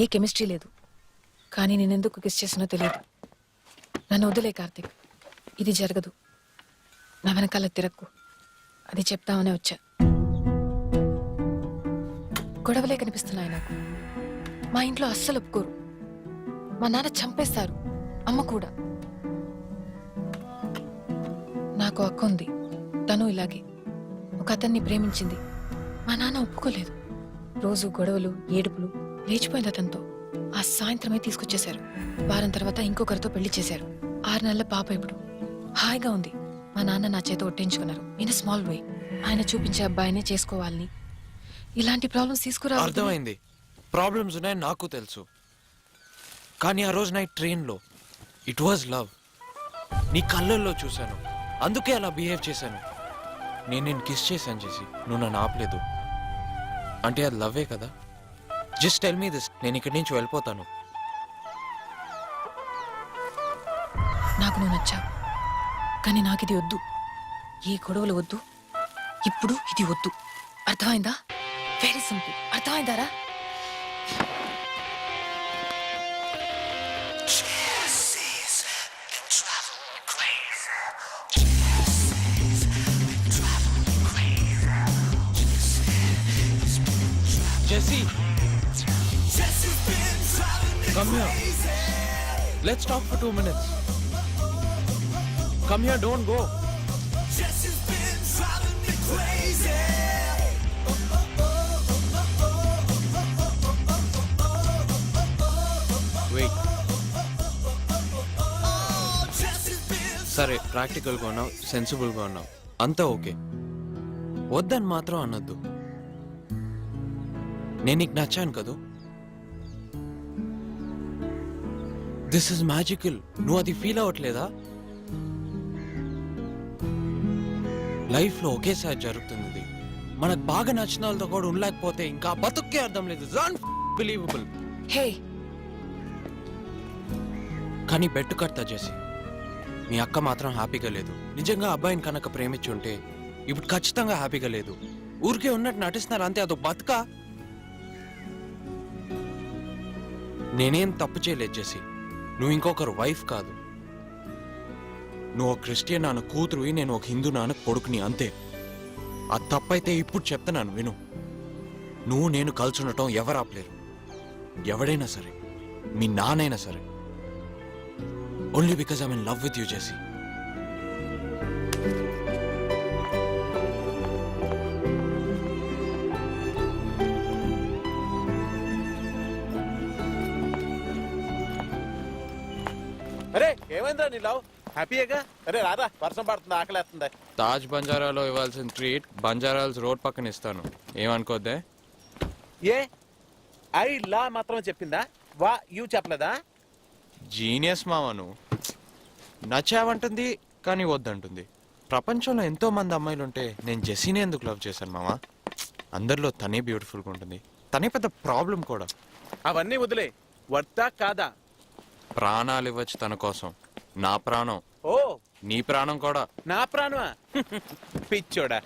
ఏ కెమిస్ట్రీ లేదు. కానీ నేనెందుకు కిస్ చేసినో తెలియదు. నన్ను వదిలే కార్తీక్, ఇది జరగదు. నా వెనకాల తిరక్కు, అది చెప్తామనే వచ్చా. గొడవలే కనిపిస్తున్నాయి నాకు. మా ఇంట్లో అస్సలు ఒప్పుకోరు. మా నాన్న చంపేస్తారు, అమ్మ కూడా. నాకు అక్క ఉంది, తను ఇలాగే ఒక అతన్ని ప్రేమించింది. మా నాన్న ఒప్పుకోలేదు. రోజు గొడవలు, ఏడుపులు, లేచిపోయింది అతనితో. ఆ సాయంత్రమే తీసుకొచ్చేశారు. వారం తర్వాత ఇంకొకరితో పెళ్లి చేశారు. 6 నెలల పాప ఇప్పుడు హాయిగా ఉంది. మా నాన్న నా చేత ఒట్టించుకున్నారు. ఇన్ స్మాల్ వే. ఆయన చూపించే అబ్బాయినే చేసుకోవాలని. ఇలాంటి ప్రాబ్లమ్స్ తీసుకురా. అర్థమైంది, ప్రాబ్లమ్స్ ఉన్నాయని నాకు తెలుసు. కానీ ఆ రోజు నైట్ ట్రైన్లో ఇట్ వాజ్ లవ్. నీ కళ్ళల్లో చూశాను, అందుకే అలా బిహేవ్ చేశాను. నేను కిస్ చేశాను చేసి, నువ్వు నన్ను ఆపలేదు అంటే అది లవ్వే కదా. జస్ట్ టెల్ మీ దిస్, నేను ఇక్కడి నుంచి వెళ్ళిపోతాను. నాకు నువ్వు నచ్చావు, కానీ నాకు ఇది వద్దు. ఏ గొడవలు వద్దు, ఇప్పుడు ఇది వద్దు. అర్థమైందా? Very simple. అర్థమైందారా? Jesse, come here. Let's talk for 2 minutes. Come here, don't go. Wait. సరే, ప్రాక్టికల్గా ఉన్నావు, సెన్సిబుల్గా ఉన్నావు, అంతా ఓకే. వద్దని మాత్రం అనొద్దు. నేను నీకు నచ్చాను కదూ. This is magical. నువ్వు అది ఫీల్ అవ్వట్లేదా? లైఫ్లో ఒకేసారి జరుగుతుంది ఇది. మనకు బాగా నచ్చిన వాళ్ళతో కూడా ఉండలేకపోతే ఇంకా బతుక్కే అర్థం లేదు. అన్బిలీవబుల్. హే, కానీ బెట్టు కడతా చేసి, మీ అక్క మాత్రం హ్యాపీగా లేదు. నిజంగా అబ్బాయిని కనుక ప్రేమించుంటే ఇప్పుడు ఖచ్చితంగా హ్యాపీగా లేదు. ఊరికే ఉన్నట్టు నటిస్తున్నారు అంతే, అదో బతుకా. నేనేం తప్పు చేయలేదు జెసి. నువ్వు ఇంకొకరు వైఫ్ కాదు. నువ్వు ఒక క్రిస్టియన్ నాన్న కూతురువి, నేను ఒక హిందూ నాన్న కొడుకుని, అంతే. ఆ తప్పైతే ఇప్పుడు చెప్తున్నాను విను. నువ్వు నేను కలిసి ఉండటం ఎవరు ఆపలేరు. ఎవడైనా సరే, మీ నాన్నైనా సరే. Only because I'm in love with you Jessie. అరే ఏమైందా నీ లవ్? హ్యాపీయేగా? అరే రారా, వర్షం పడుతుంది, ఆకలేస్తుంది. తాజ్ బంజారాలో ఇవ్వాల్సిన ట్రీట్ బంజారాల్స్ రోడ్ పక్కన ఇస్తాను, ఏమనుకోద్దే. ఏ ఐ లా మాత్రం చెప్పిందా? వా యూ చెప్పలేదా? జీనియస్ మామను. నచ్చావంటుంది కానీ వద్దంటుంది. ప్రపంచంలో ఎంతో మంది అమ్మాయిలుంటే నేను జెస్సీనే ఎందుకు లవ్ చేశాను మామ? అందరిలో తనే బ్యూటిఫుల్గా ఉంటుంది, తనే పెద్ద ప్రాబ్లం కూడా. అవన్నీ వదిలే, వర్తా కాదా? ప్రాణాలు ఇవ్వచ్చు తన కోసం. నా ప్రాణం, ఓ నీ ప్రాణం కూడా. నా ప్రాణమా? పిచ్చోడా.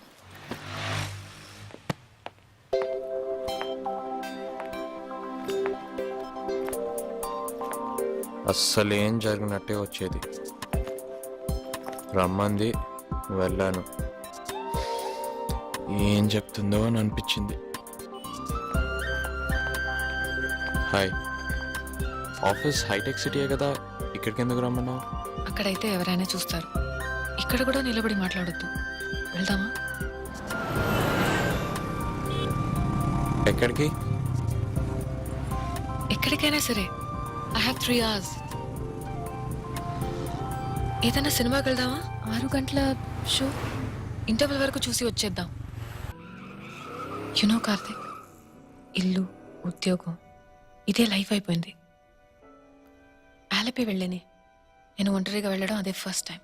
అస్సలేం జరిగినట్టే వచ్చేది. రమ్మంది, వెళ్ళాను. ఏం చెప్తుందో అని అనిపించింది. హాయ్, ఆఫీస్ హైటెక్ సిటీయే కదా, ఇక్కడికి ఎందుకు రమ్మన్నావు? అక్కడైతే ఎవరైనా చూస్తారు. ఇక్కడ కూడా నిలబడి మాట్లాడొద్దు. వెళ్దామా? ఎక్కడికి? ఎక్కడికైనా సరే. I have 3 hours. ఏదైనా సినిమాకి వెళ్దామా? 6 గంటల షో. ఇంటర్వెల్ వరకు చూసి వచ్చేద్దాం. యునో కార్తిక్, ఇల్లు, ఉద్యోగం, ఇదే లైఫ్ అయిపోయింది. ఆలపి వెళ్ళని నేను ఒంటరిగా వెళ్ళడం అదే ఫస్ట్ టైం.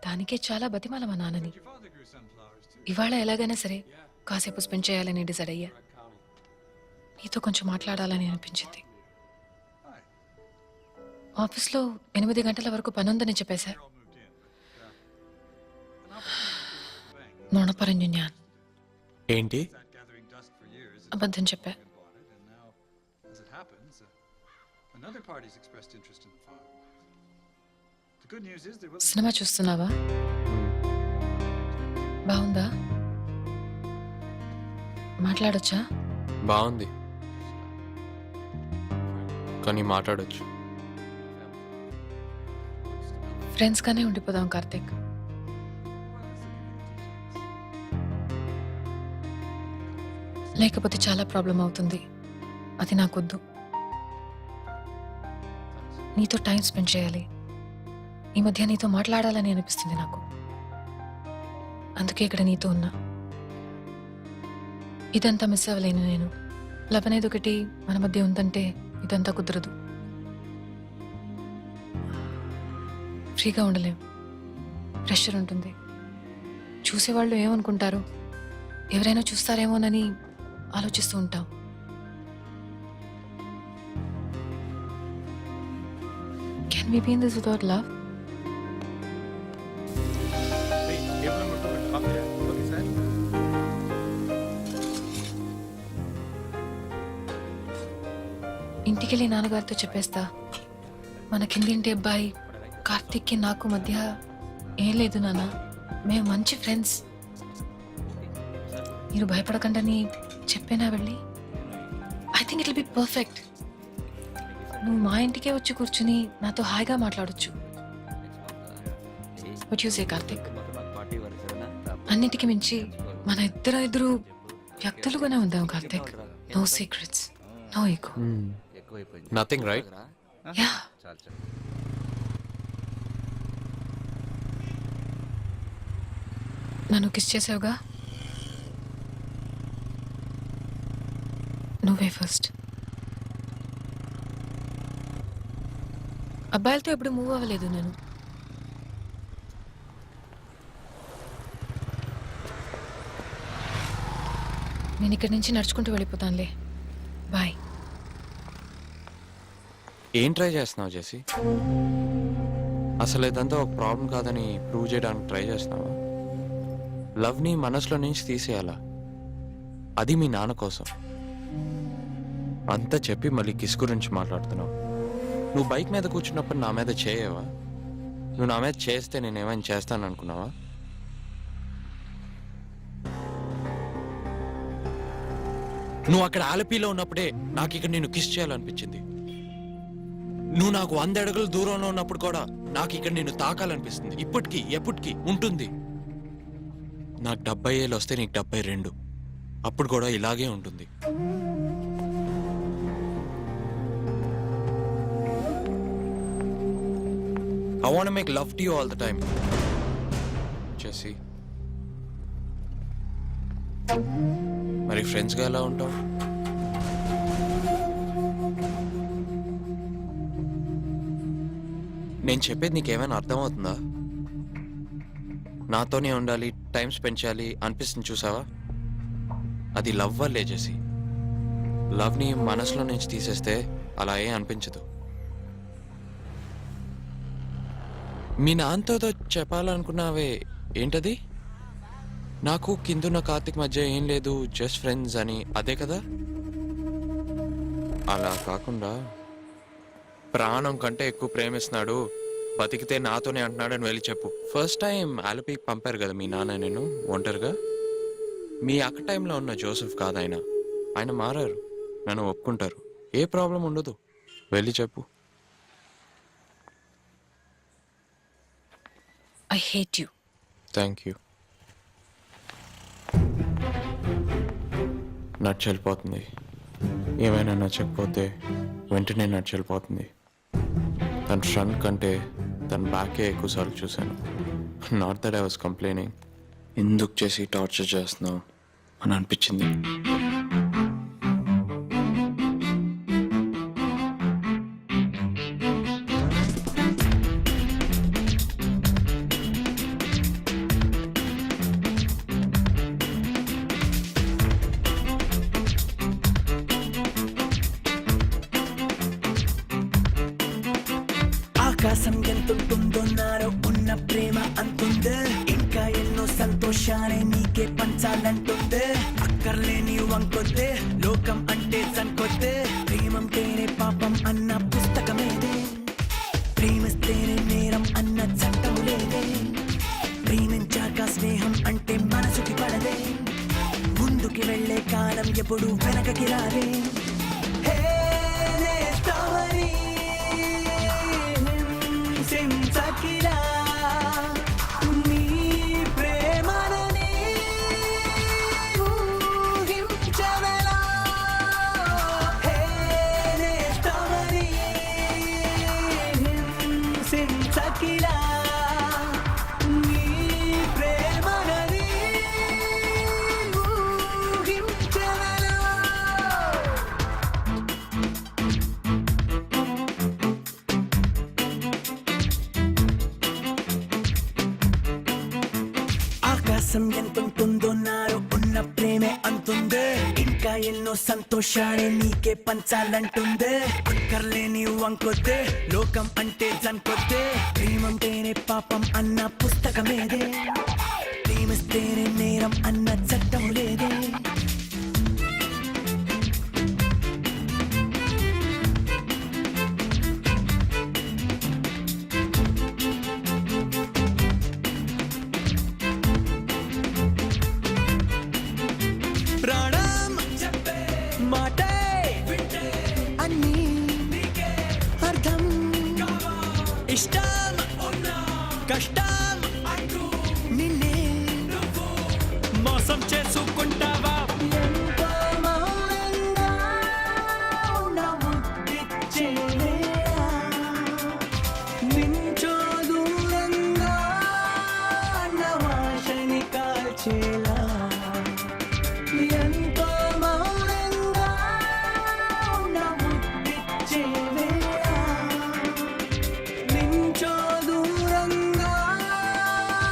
దానికే చాలా బతిమాల మా నాన్నని. ఇవాళ ఎలాగైనా సరే కాసేపు స్పెండ్ చేయాలని డిసైడ్ అయ్యా. నీతో కొంచెం మాట్లాడాలని అనిపించింది. ఆఫీస్లో 8 గంటల వరకు పనుందని చెప్పేశారు. నోణపరంజు జ్ఞాన్. ఏంటి? అబద్ధం చెప్పా. సినిమా చూస్తున్నావా? బాగుందా? మాట్లాడొచ్చా? బాగుంది. కానీ మాట్లాడొచ్చు. ఫ్రెండ్స్ గానే ఉండిపోదాం కార్తీక్. లేకపోతే చాలా ప్రాబ్లం అవుతుంది. అది నాకొద్దు. నీతో టైం స్పెండ్ చేయాలి. ఈ మధ్య నీతో మాట్లాడాలని అనిపిస్తుంది నాకు. అందుకే ఇక్కడ నీతో ఉన్నా. ఇదంతా మిస్ అవ్వలేను నేను. లవ్ అనేది ఒకటి మన మధ్య ఉందంటే ఇదంతా కుదరదు. ఫ్రీగా ఉండలేం. ప్రెషర్ ఉంటుంది. చూసేవాళ్ళు ఏమనుకుంటారు, ఎవరైనా చూస్తారేమోనని ఆలోచిస్తూ ఉంటాం. Can we be in this without love? ఇంటికెళ్ళి నాన్నగారితో చెప్పేస్తా. మన కిందింటి అబ్బాయి కార్తీక్కి నాకు మధ్య ఏం లేదు నాన్న, మేము మంచి ఫ్రెండ్స్. మీరు భయపడకండి చెప్పేనా వెళ్ళి. I think it will be perfect. నువ్వు మా ఇంటికే వచ్చి కూర్చుని నాతో హాయిగా మాట్లాడొచ్చు. What you say Karthik? అన్నిటికీ మించి మన ఇద్దరు వ్యక్తులుగానే ఉందాం Karthik. No secrets, no ego. Nothing right? Yeah. నన్ను కిస్ చేసావుగా, నువ్వే ఫస్ట్. అబ్బాయిలతో ఎప్పుడు మూవ్ అవ్వలేదు నేను. నేను ఇక్కడి నుంచి నడుచుకుంటూ వెళ్ళిపోతానులే. బాయ్. ఏం ట్రై చేస్తున్నావు జెసి? అసలు ఇదంతా ఒక ప్రాబ్లం కాదని ప్రూవ్ చేయడానికి ట్రై చేస్తున్నావా? లవ్ని మనసులో నుంచి తీసేయాలా, అది మీ నాన్న కోసం. అంతా చెప్పి మళ్ళీ కిస్ గురించి మాట్లాడుతున్నావు. నువ్వు బైక్ మీద కూర్చున్నప్పుడు నా మీద చేయవా? నువ్వు నా మీద చేస్తే నేనేమైనా చేస్తాను అనుకున్నావా? నువ్వు అక్కడ ఆలపీలో ఉన్నప్పుడే నాకు ఇక్కడ నేను కిస్ చేయాలనిపించింది. నువ్వు నాకు 100 అడుగుల దూరంలో ఉన్నప్పుడు కూడా నాకు ఇక్కడ నేను తాకాలనిపిస్తుంది. ఇప్పటికీ ఎప్పటికీ ఉంటుంది. నాకు 70 ఏళ్ళు వస్తే నీకు 72. అప్పుడు కూడా ఇలాగే ఉంటుంది. I want to make love to you all the time. Jesse. మరి ఫ్రెండ్స్గా ఎలా ఉంటావు? నేను చెప్పేది నీకేమైనా అర్థమవుతుందా? నాతోనే ఉండాలి, టైం స్పెండ్ చేయాలి అనిపిస్తుంది చూసావా? అది లవ్ వల్లే చేసి. లవ్ని మనసులో నుంచి తీసేస్తే అలా ఏం అనిపించదు. మీ నాన్నతో చెప్పాలనుకున్నావే ఏంటది? నాకు కిందున్న కార్తిక్ మధ్య ఏం లేదు, జస్ట్ ఫ్రెండ్స్ అని, అదే కదా? అలా కాకుండా ప్రాణం కంటే ఎక్కువ ప్రేమిస్తున్నాడు, బతికితే నాతోనే అంటున్నాడని వెళ్ళి చెప్పు. ఫస్ట్ టైం ఆలపీకి పంపారు కదా మీ నాన్న నేను ఒంటరిగా. మీ అక్క టైంలో ఉన్న జోసెఫ్ కాదు ఆయన. ఆయన మారారు, నన్ను ఒప్పుకుంటారు, ఏ ప్రాబ్లం ఉండదు. వెళ్ళి చెప్పు. I hate you. Thank you. నచ్చలిపోతుంది. ఏమైనా నచ్చకపోతే వెంటనే నచ్చలిపోతుంది. తన ఫ్రంట్ కంటే తన బ్యాకే ఎక్కువసార్లు చూశాను. Not that I was complaining. ఎందుకు చేసి టార్చర్ చేస్తున్నావు అని అనిపించింది. ఆకాశం ఎంతుంటుందో నాలో ఉన్న ప్రేమ అంతుందే. ఇంకా ఎన్నో సంతోషాలే నీకే పంచాలంటుందే. అక్కర్లేని వంకొద్దే, లోకం అంటే సంకొద్దే. ప్రేమంటేనే పాపం అన్న పుస్తకమేదే. ప్రేమిస్తేనే నేరం అన్న చట్టము లేదే. ప్రేమించాక స్నేహం అంటే మనసుకి పడదే. ముందుకి వెళ్ళే కాలం ఎప్పుడు వెనకకి రాదే. హే నేస్తావని ఆకాశం ఎంతుంటుందో నాలో ఉన్న ప్రేమే అంతుందే ఇంకా ఎన్నో సంతోషాలే నీకే పంచాలంటుందే అక్కర్లేని వంకొద్దే లోకం అంటే జన్కొద్దే ప్రేమంటేనే పాపం అన్న పుస్తకమేదే ప్రేమిస్తేనే నేరం అన్న చట్టం లేదే ప్రాణం మాటే అన్నీ అర్థం ఇష్టం కష్టం నిన్నే మోసం చేసుకుంటావా ఎంతో మౌనంగా ఉన్నావు పిచ్చేవేళ. మించో దూరంగా అన్నవాశని కాల్చేలా ఎంతో మౌనంగా ఉన్నావు పిచ్చేవేళ. మించో దూరంగా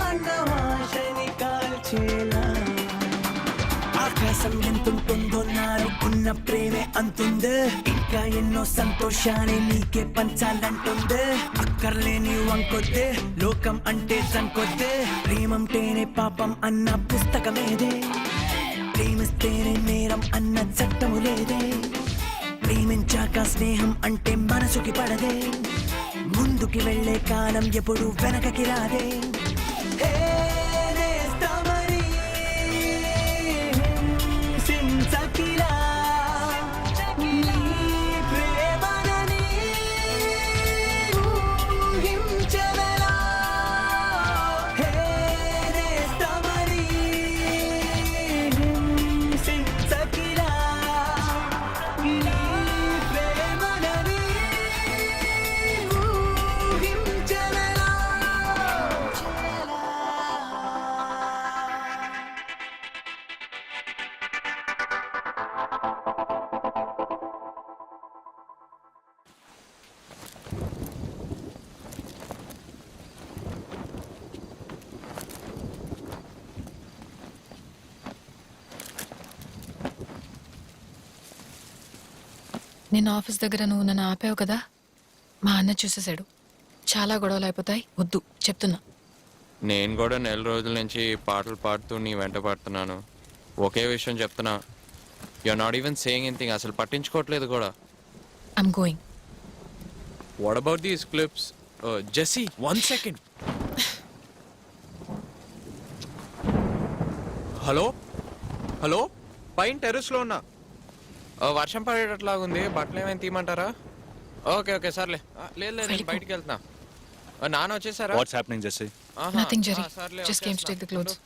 అన్నవాశని కాల్చేలా ఆకాశం ఎంతుంటుందో నాలో ఉన్న ప్రేమే అంతుందే ఇంకా ఎన్నో సంతోషాలే నీకే పంచాలంటుందే అక్కర్లేని వంకొద్దే లోకం అంటే జన్కొద్దే ప్రేమంటేనే పాపం అన్న పుస్తకమేదే ప్రేమిస్తేనే నేరం అన్న చట్టము లేదే ప్రేమించాక స్నేహం అంటే మనసుకి పడదే ముందుకి వెళ్ళే కాలం ఎప్పుడు వెనకకి రాదే హే నేస్తమని హింసించకిలా నీ ప్రేమనని ఊహించవెలా. హే నేస్తమని హింసించకిలా నీ ప్రేమనని ఊహించవెలా. నేను ఆఫీస్ దగ్గర నువ్వు నన్ను ఆపావు కదా మా అన్న చూసేశాడు చాలా గొడవలు అయిపోతాయి వద్దు చెప్తున్నా నేను కూడా నెల రోజుల నుంచి పాటలు పాడుతూ నీ వెంట పడుతున్నాను. ఒకే విషయం చెప్తున్నా, you are not even saying anything. అసలు పట్టించుకోవట్లేదు కూడా. I'm going. What about these clips? Jessie, 1 second. Hello hello, పైన టెర్రస్లో ఉన్నా. వర్షం పడేటట్లాగుంది, బట్టలు ఏమైనా తీయమంటారా? ఓకే ఓకే సర్లే. లేదు లేదు, నేను బయటికి వెళ్తున్నా. నాన్న వచ్చేసారా? What's happening Jessie? Nothing Jerry సర్లే, just came to take the clothes.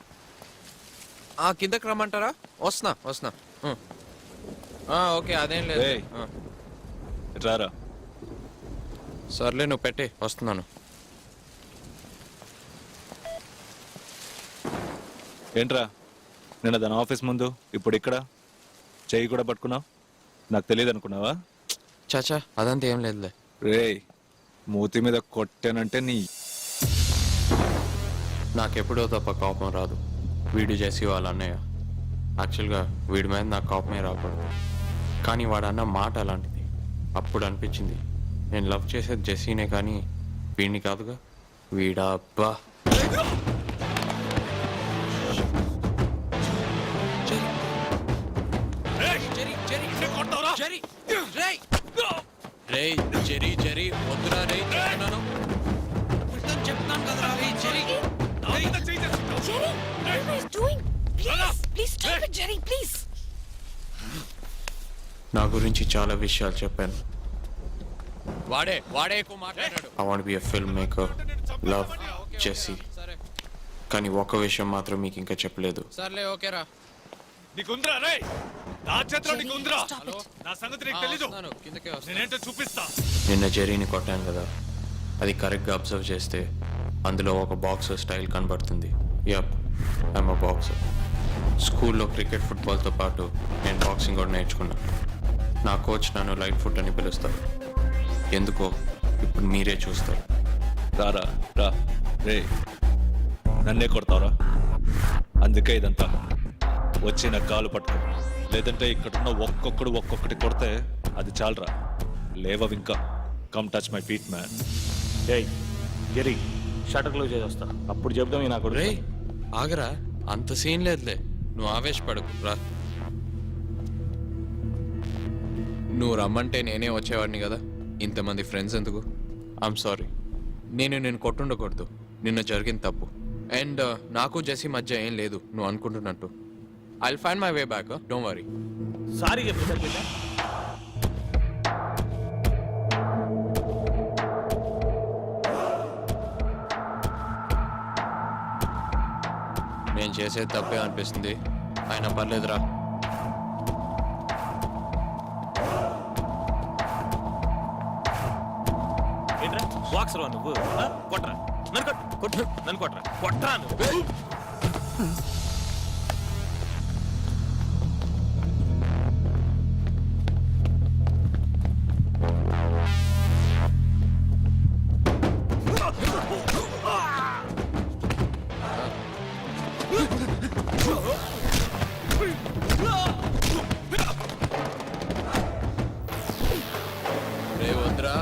కిందకి రమ్మంటారా? వస్తున్నా. ఓకే, అదేం లేదు. ఏయ్. రారా. సర్లే, నువ్వు పెట్టే, వస్తున్నాను. ఏంట్రా నిన్న దాని ఆఫీస్ ముందు ఇప్పుడు ఇక్కడ చెయ్యి కూడా పట్టుకున్నావు? నాకు తెలియదు అనుకున్నావా? చాచా, అదంతా ఏం లేదులే. రేయ్, మూతి మీద కొట్టానంటే నీ నాకెప్పుడో తప్ప కోపం రాదు. వీడు చేసి వాళ్ళ అన్నయ్య. యాక్చువల్గా వీడి మీద నాకు కోపమే రాకూడదు, కానీ వాడు అన్న మాట అలాంటిది. అప్పుడు అనిపించింది నేను లవ్ చేసేది జెస్సీనే కానీ వీడిని కాదుగా. వీడా అబ్బా. రేయ్ జెరీ జెరీ వద్దురా రే, చెప్తాను కదరా రే జెరీ. నా గురించి చాలా విషయాలు చెప్పాను. వాడే ఎక్కువ మాట్లాడాడు. I want be a film maker, love Jessie. కానీ ఒక విషయం మాత్రం మీకు ఇంకా చెప్పలేదు. సర్లే ఓకేరా. నీకుంద్రా రే, నా చేతిలో నీకుంద్రా. నా సంగతి నీకు తెలీదు. నేనేంటో చూపిస్తా. నిన్న జెరీని కొట్టాను కదా, అది కరెక్ట్గా అబ్జర్వ్ చేస్తే అందులో ఒక బాక్సర్ స్టైల్ కనబడుతుంది. Yup, I'm a boxer. స్కూల్లో క్రికెట్ ఫుట్బాల్తో పాటు నేను బాక్సింగ్ కూడా నేర్చుకున్నా. నా కోచ్ నన్ను లైట్ ఫుట్ అని పిలుస్తారు. ఎందుకో ఇప్పుడు మీరే చూస్తారు. రారా రా. రే, నన్నే కొడతావురా? అందుకే ఇదంతా. వచ్చి నా కాలు పట్టుకో, లేదంటే ఇక్కడున్న ఒక్కొక్కటి కొడితే అది చాలరా. లేవవి ఇంకా. Come touch my feet man. ఏయ్ జెరీ షటర్ క్లోజ్ చేసి వస్తా, అప్పుడు చెప్దాం నాకు రే ఆగరా, అంత సీన్ లేదులే, నువ్వు ఆవేశపడకు రా. నువ్వు రమ్మంటే నేనే వచ్చేవాడిని కదా, ఇంతమంది ఫ్రెండ్స్ ఎందుకు? ఐఎమ్ సారీ, నేను కొట్టుండకూడదు, నిన్న జరిగిన తప్పు. అండ్ నాకు జెస్సీ మధ్య ఏం లేదు నువ్వు అనుకుంటున్నట్టు. I'll find my way back, don't worry. Sorry చెప్పి సరిపోయిందా? నేను చేసేది తప్పే అనిపిస్తుంది, అయినా పర్లేదురా. ఏంట్రా బాక్స్ రా నువ్వు? కొట్రా నన్ను, కొట్టు నన్ను, కొట్రా నువ్వు. రే వద్దురా.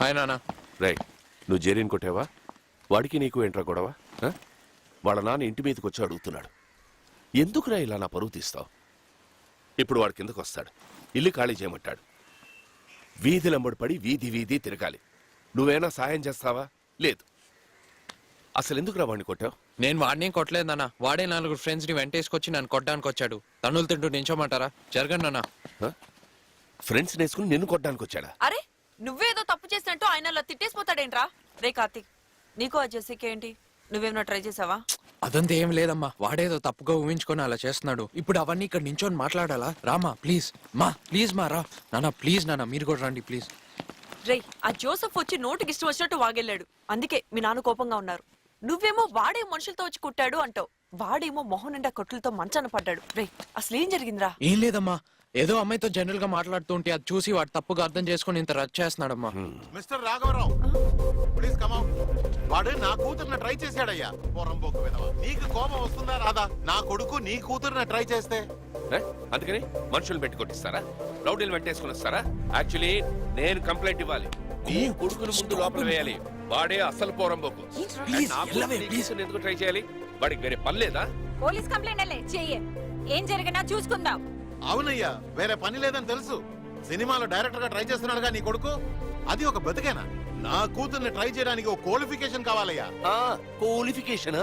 హాయ్ నాన్న. రైట్, నువ్వు జెరీని కొట్టావా? వాడికి నీకు ఏంట్రా గొడవ? ఆ? వాళ్ళ నాన్న ఇంటి మీదకి వచ్చి అడుగుతున్నాడు, ఎందుకురా ఇలా నా పరువు తీస్తావు? ఇప్పుడు వాడి కిందకు వస్తాడు, ఇల్లు ఖాళీ చేయమంటాడు, వీధిలంబడి పడి వీధి తిరగాలి. నువ్వేనా సాయం చేస్తావా? లేదు. అసలు ఎందుకురా వాడిని కొట్టావు? నేను వాడిని కొట్టలేదు నాన్న, వాడే 4 ఫ్రెండ్స్ని వెంటేసుకొచ్చి నన్ను కొట్టడానికి వచ్చాడు. తన్నులు తింటూ నించోమంటారా? జరగండి నాన్న. ఫ్రెండ్స్ నేసుకుని నిన్ను కొట్టడానికి వచ్చాడా? అరే నువ్వేదో తప్పు చేసినట్టు ఆయన అలా తిట్టేసిపోతాడేంట్రా? రే కార్తీక్, నీకు ఆ జెస్సీకి ఏంటి? నువ్వేమన్నా ట్రై చేసావా? అదంతా ఏం లేదమ్మా, వాడేదో తప్పుగా ఊహించుకొని అలా చేస్తున్నాడు. ఇప్పుడు అవన్నీ ఇక్కడ నించొని మాట్లాడాలా? రామా ప్లీజ్, ప్లీజ్ మా రా. నాన్న ప్లీజ్, నాన్న మీరు కూడా రండి ప్లీజ్. రే ఆ జోసెఫ్ వచ్చి నోటికి ఇష్టం వచ్చినట్టు వాగెళ్ళాడు, అందుకే మీ నాన్న కోపంగా ఉన్నారు. నువ్వేమో వాడే మనుషులతో వచ్చి కుట్టాడు అంటావు, వాడేమో మొహం నిండా కొట్లతో మంచాన పడ్డాడు. రే అసలు ఏం జరిగిందిరా? ఏం లేదమ్మా, ఏదో అమ్మాయితో జనరల్ గా మాట్లాడుతూ ఉంటే అది చూసి వాడు తప్పుగా అర్థం చేసుకుని ఇంత రద్దు చేస్తున్నాడమ్మా. మిస్టర్ రాఘవరావు, ప్లీజ్ కమ్ అవుట్. వాడు నా కూతురుని ట్రై చేశాడయ్యా, పొరంబోకు విధవ. నీకు కోపం వస్తుందా రాదా? నా కొడుకు నీ కూతురుని ట్రై చేస్తే అందుకని మనుషులు పెట్టి కొట్టిస్తారా? రౌడీలు వెంటేసుకుని వస్తారా? యాక్చువల్లీ నేను కంప్లైంట్ ఇవ్వాలి, నీ కొడుకుని ముందు లోపల వేయాలి. వాడే అసలు పోరంబోకు. ఎందుకు ట్రై చేయాలి? వాడికి వేరే పని లేదా? పోలీస్ కంప్లైంట్ చెయ్యి, ఏం జరిగినా చూసుకుందాం. అవునయ్యా, వేరే పని లేదని తెలుసు. సినిమాలో డైరెక్టర్ గా ట్రై చేస్తున్నాడుగా నీ కొడుకు, అది ఒక బతికేనా? నా కూతుర్ని ట్రై చేయడానికి ఒక క్వాలిఫికేషన్ కావాలయ్యా. క్వాలిఫికేషన్?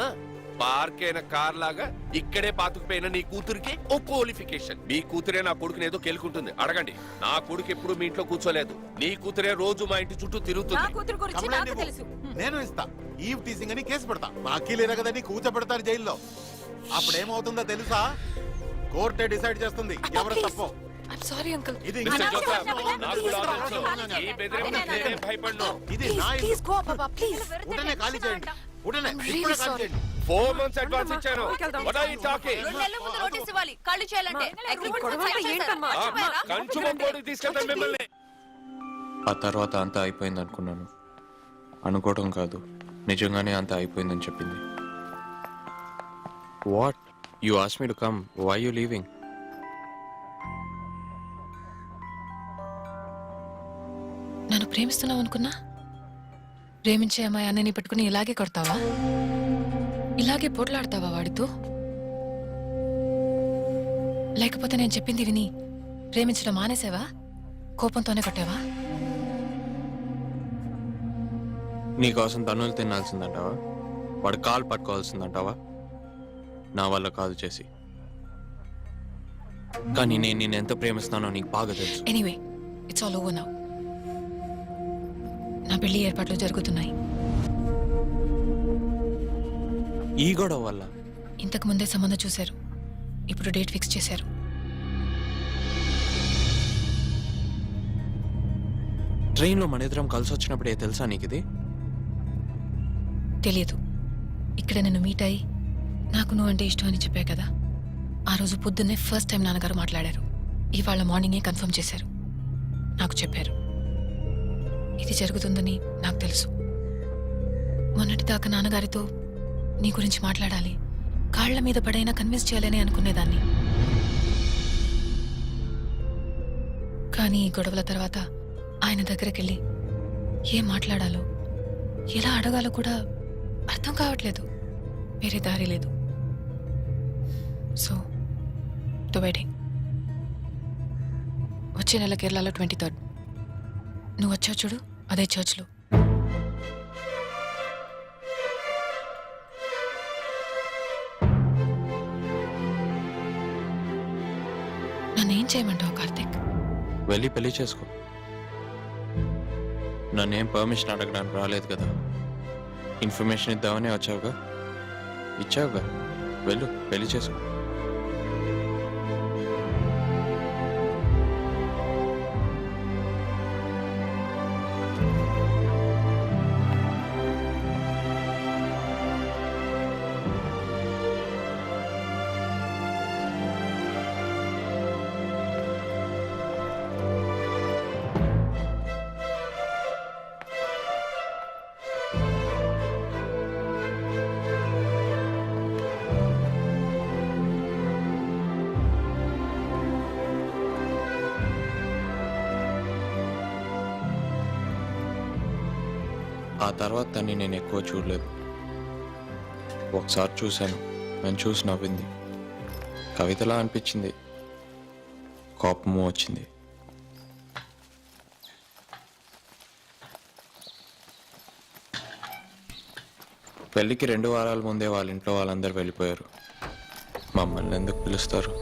పార్క్ అయిన కార్ లాగా ఇక్కడే పాతుకుపోయిన నీ కూతురికి ఓ క్వాలిఫికేషన్. మీ కూతురే నా కొడుకుని ఏదో కెలుకుంటుంది, అడగండి. నా కొడుకు ఎప్పుడు మీ ఇంట్లో కూర్చోలేదు, నీ కూతురే రోజు మా ఇంటి చుట్టూ తిరుగుతుంది. కంప్లైంట్ ఇవ్వు. నేను ఇస్తా, ఈవ్ టీసింగ్ అని కేసు పెడతా. మా అక్కీలేరా కదా నీ కూర్చోబెడతారు జైల్లో. అప్పుడేమవుతుందో తెలుసా? కోర్టే డిసైడ్ చేస్తుంది ఎవరు తప్పో. I'm sorry, uncle. ఇది మిస్టర్ జోసెఫ్, నాకు కూడా తెలుసు. ఈ బెదిరింపులకు నేనే భయపడను. ఇది నా ఇల్లు. Please go, Papa, please. ఉడనే ఖాళీ చేయండి, ఉడనే I'm really ఇప్పుడే ఖాళీ sorry. చేయండి. 4 months అడ్వాన్స్ ఇచ్చాను. What are you talking? 2 నెలల ముందు నోటీస్ ఇవ్వాలి ఖాళీ చేయాలంటే. కంచుమోడికి తీసుకెళ్తాను మిమ్మల్ని. ఆ తర్వాత అంతా అయిపోయింది అనుకున్నాను. అనుకోవడం కాదు, నిజంగానే అంతా అయిపోయిందని చెప్పింది. What you asked me to come, why you leaving? నన్ను ప్రేమిస్తున్నావు అనుకున్నా, ప్రేమించే అమ్మాయి అన్నని పెట్టుకుని ఇలాగే కొడతావా? ఇలాగే పోట్లాడతావా వాడితో? లేకపోతే నేను చెప్పింది విని ప్రేమించడం మానేసావా? కోపంతోనే కొట్టావా? నీకోసం తన్నులు తినాల్సిందంటావా? వాడు కాలు పట్టుకోవాల్సిందంటావా? నా వల్ల కాదు చేసి. కానీ నేను నిన్ను ఎంత ప్రేమిస్తానో నీకు బాగా తెలుసు. Anyway it's all over now. నా పెళ్లి ఏర్పాట్లు జరుగుతున్నాయి. ఈ గొడవ వల్ల ఇంతకు ముందే సంబంధం చూశారు, ఇప్పుడు డేట్ ఫిక్స్ చేశారు. ట్రైన్లో మన ఇద్దరం కలిసి వచ్చినప్పుడే తెలుసా నీకు ఇది? తెలియదు. ఇక్కడ నన్ను మీట్ అయ్యి నాకు నువ్వు అంటే ఇష్టం అని చెప్పా కదా, ఆ రోజు పొద్దున్నే ఫస్ట్ టైం నాన్నగారు మాట్లాడారు. ఇవాళ మార్నింగే కన్ఫర్మ్ చేశారు, నాకు చెప్పారు. ఇది జరుగుతుందని నాకు తెలుసు. మొన్నటిదాకా నాన్నగారితో నీ గురించి మాట్లాడాలి, కాళ్ల మీద పడైనా కన్విన్స్ చేయాలని అనుకునేదాన్ని. కానీ ఈ గొడవల తర్వాత ఆయన దగ్గరికి వెళ్ళి ఏం మాట్లాడాలో ఎలా అడగాలో కూడా అర్థం కావట్లేదు. వేరే దారి లేదు. సో ద వెడ్డింగ్ వచ్చే నెల కేరళలో 23rd. నువ్వు వచ్చావు చూడు, అదే చర్చ్లో. నన్నేం చేయమంటావు కార్తిక్? వెళ్ళి పెళ్లి చేసుకో. నన్నేం పర్మిషన్ అడగడానికి రాలేదు కదా, ఇన్ఫర్మేషన్ ఇద్దామని వచ్చావుగా, ఇచ్చావుగా. వెళ్ళు పెళ్లి చేసుకో. ఆ తర్వాత తన్ని నేను ఎక్కువ చూడలేదు. ఒకసారి చూశాను, నేను చూసి నవ్వింది. కవితలా అనిపించింది, కోపము వచ్చింది. పెళ్ళికి 2 వారాల ముందే వాళ్ళ ఇంట్లో వాళ్ళందరూ వెళ్ళిపోయారు. మమ్మల్ని ఎందుకు పిలుస్తారు?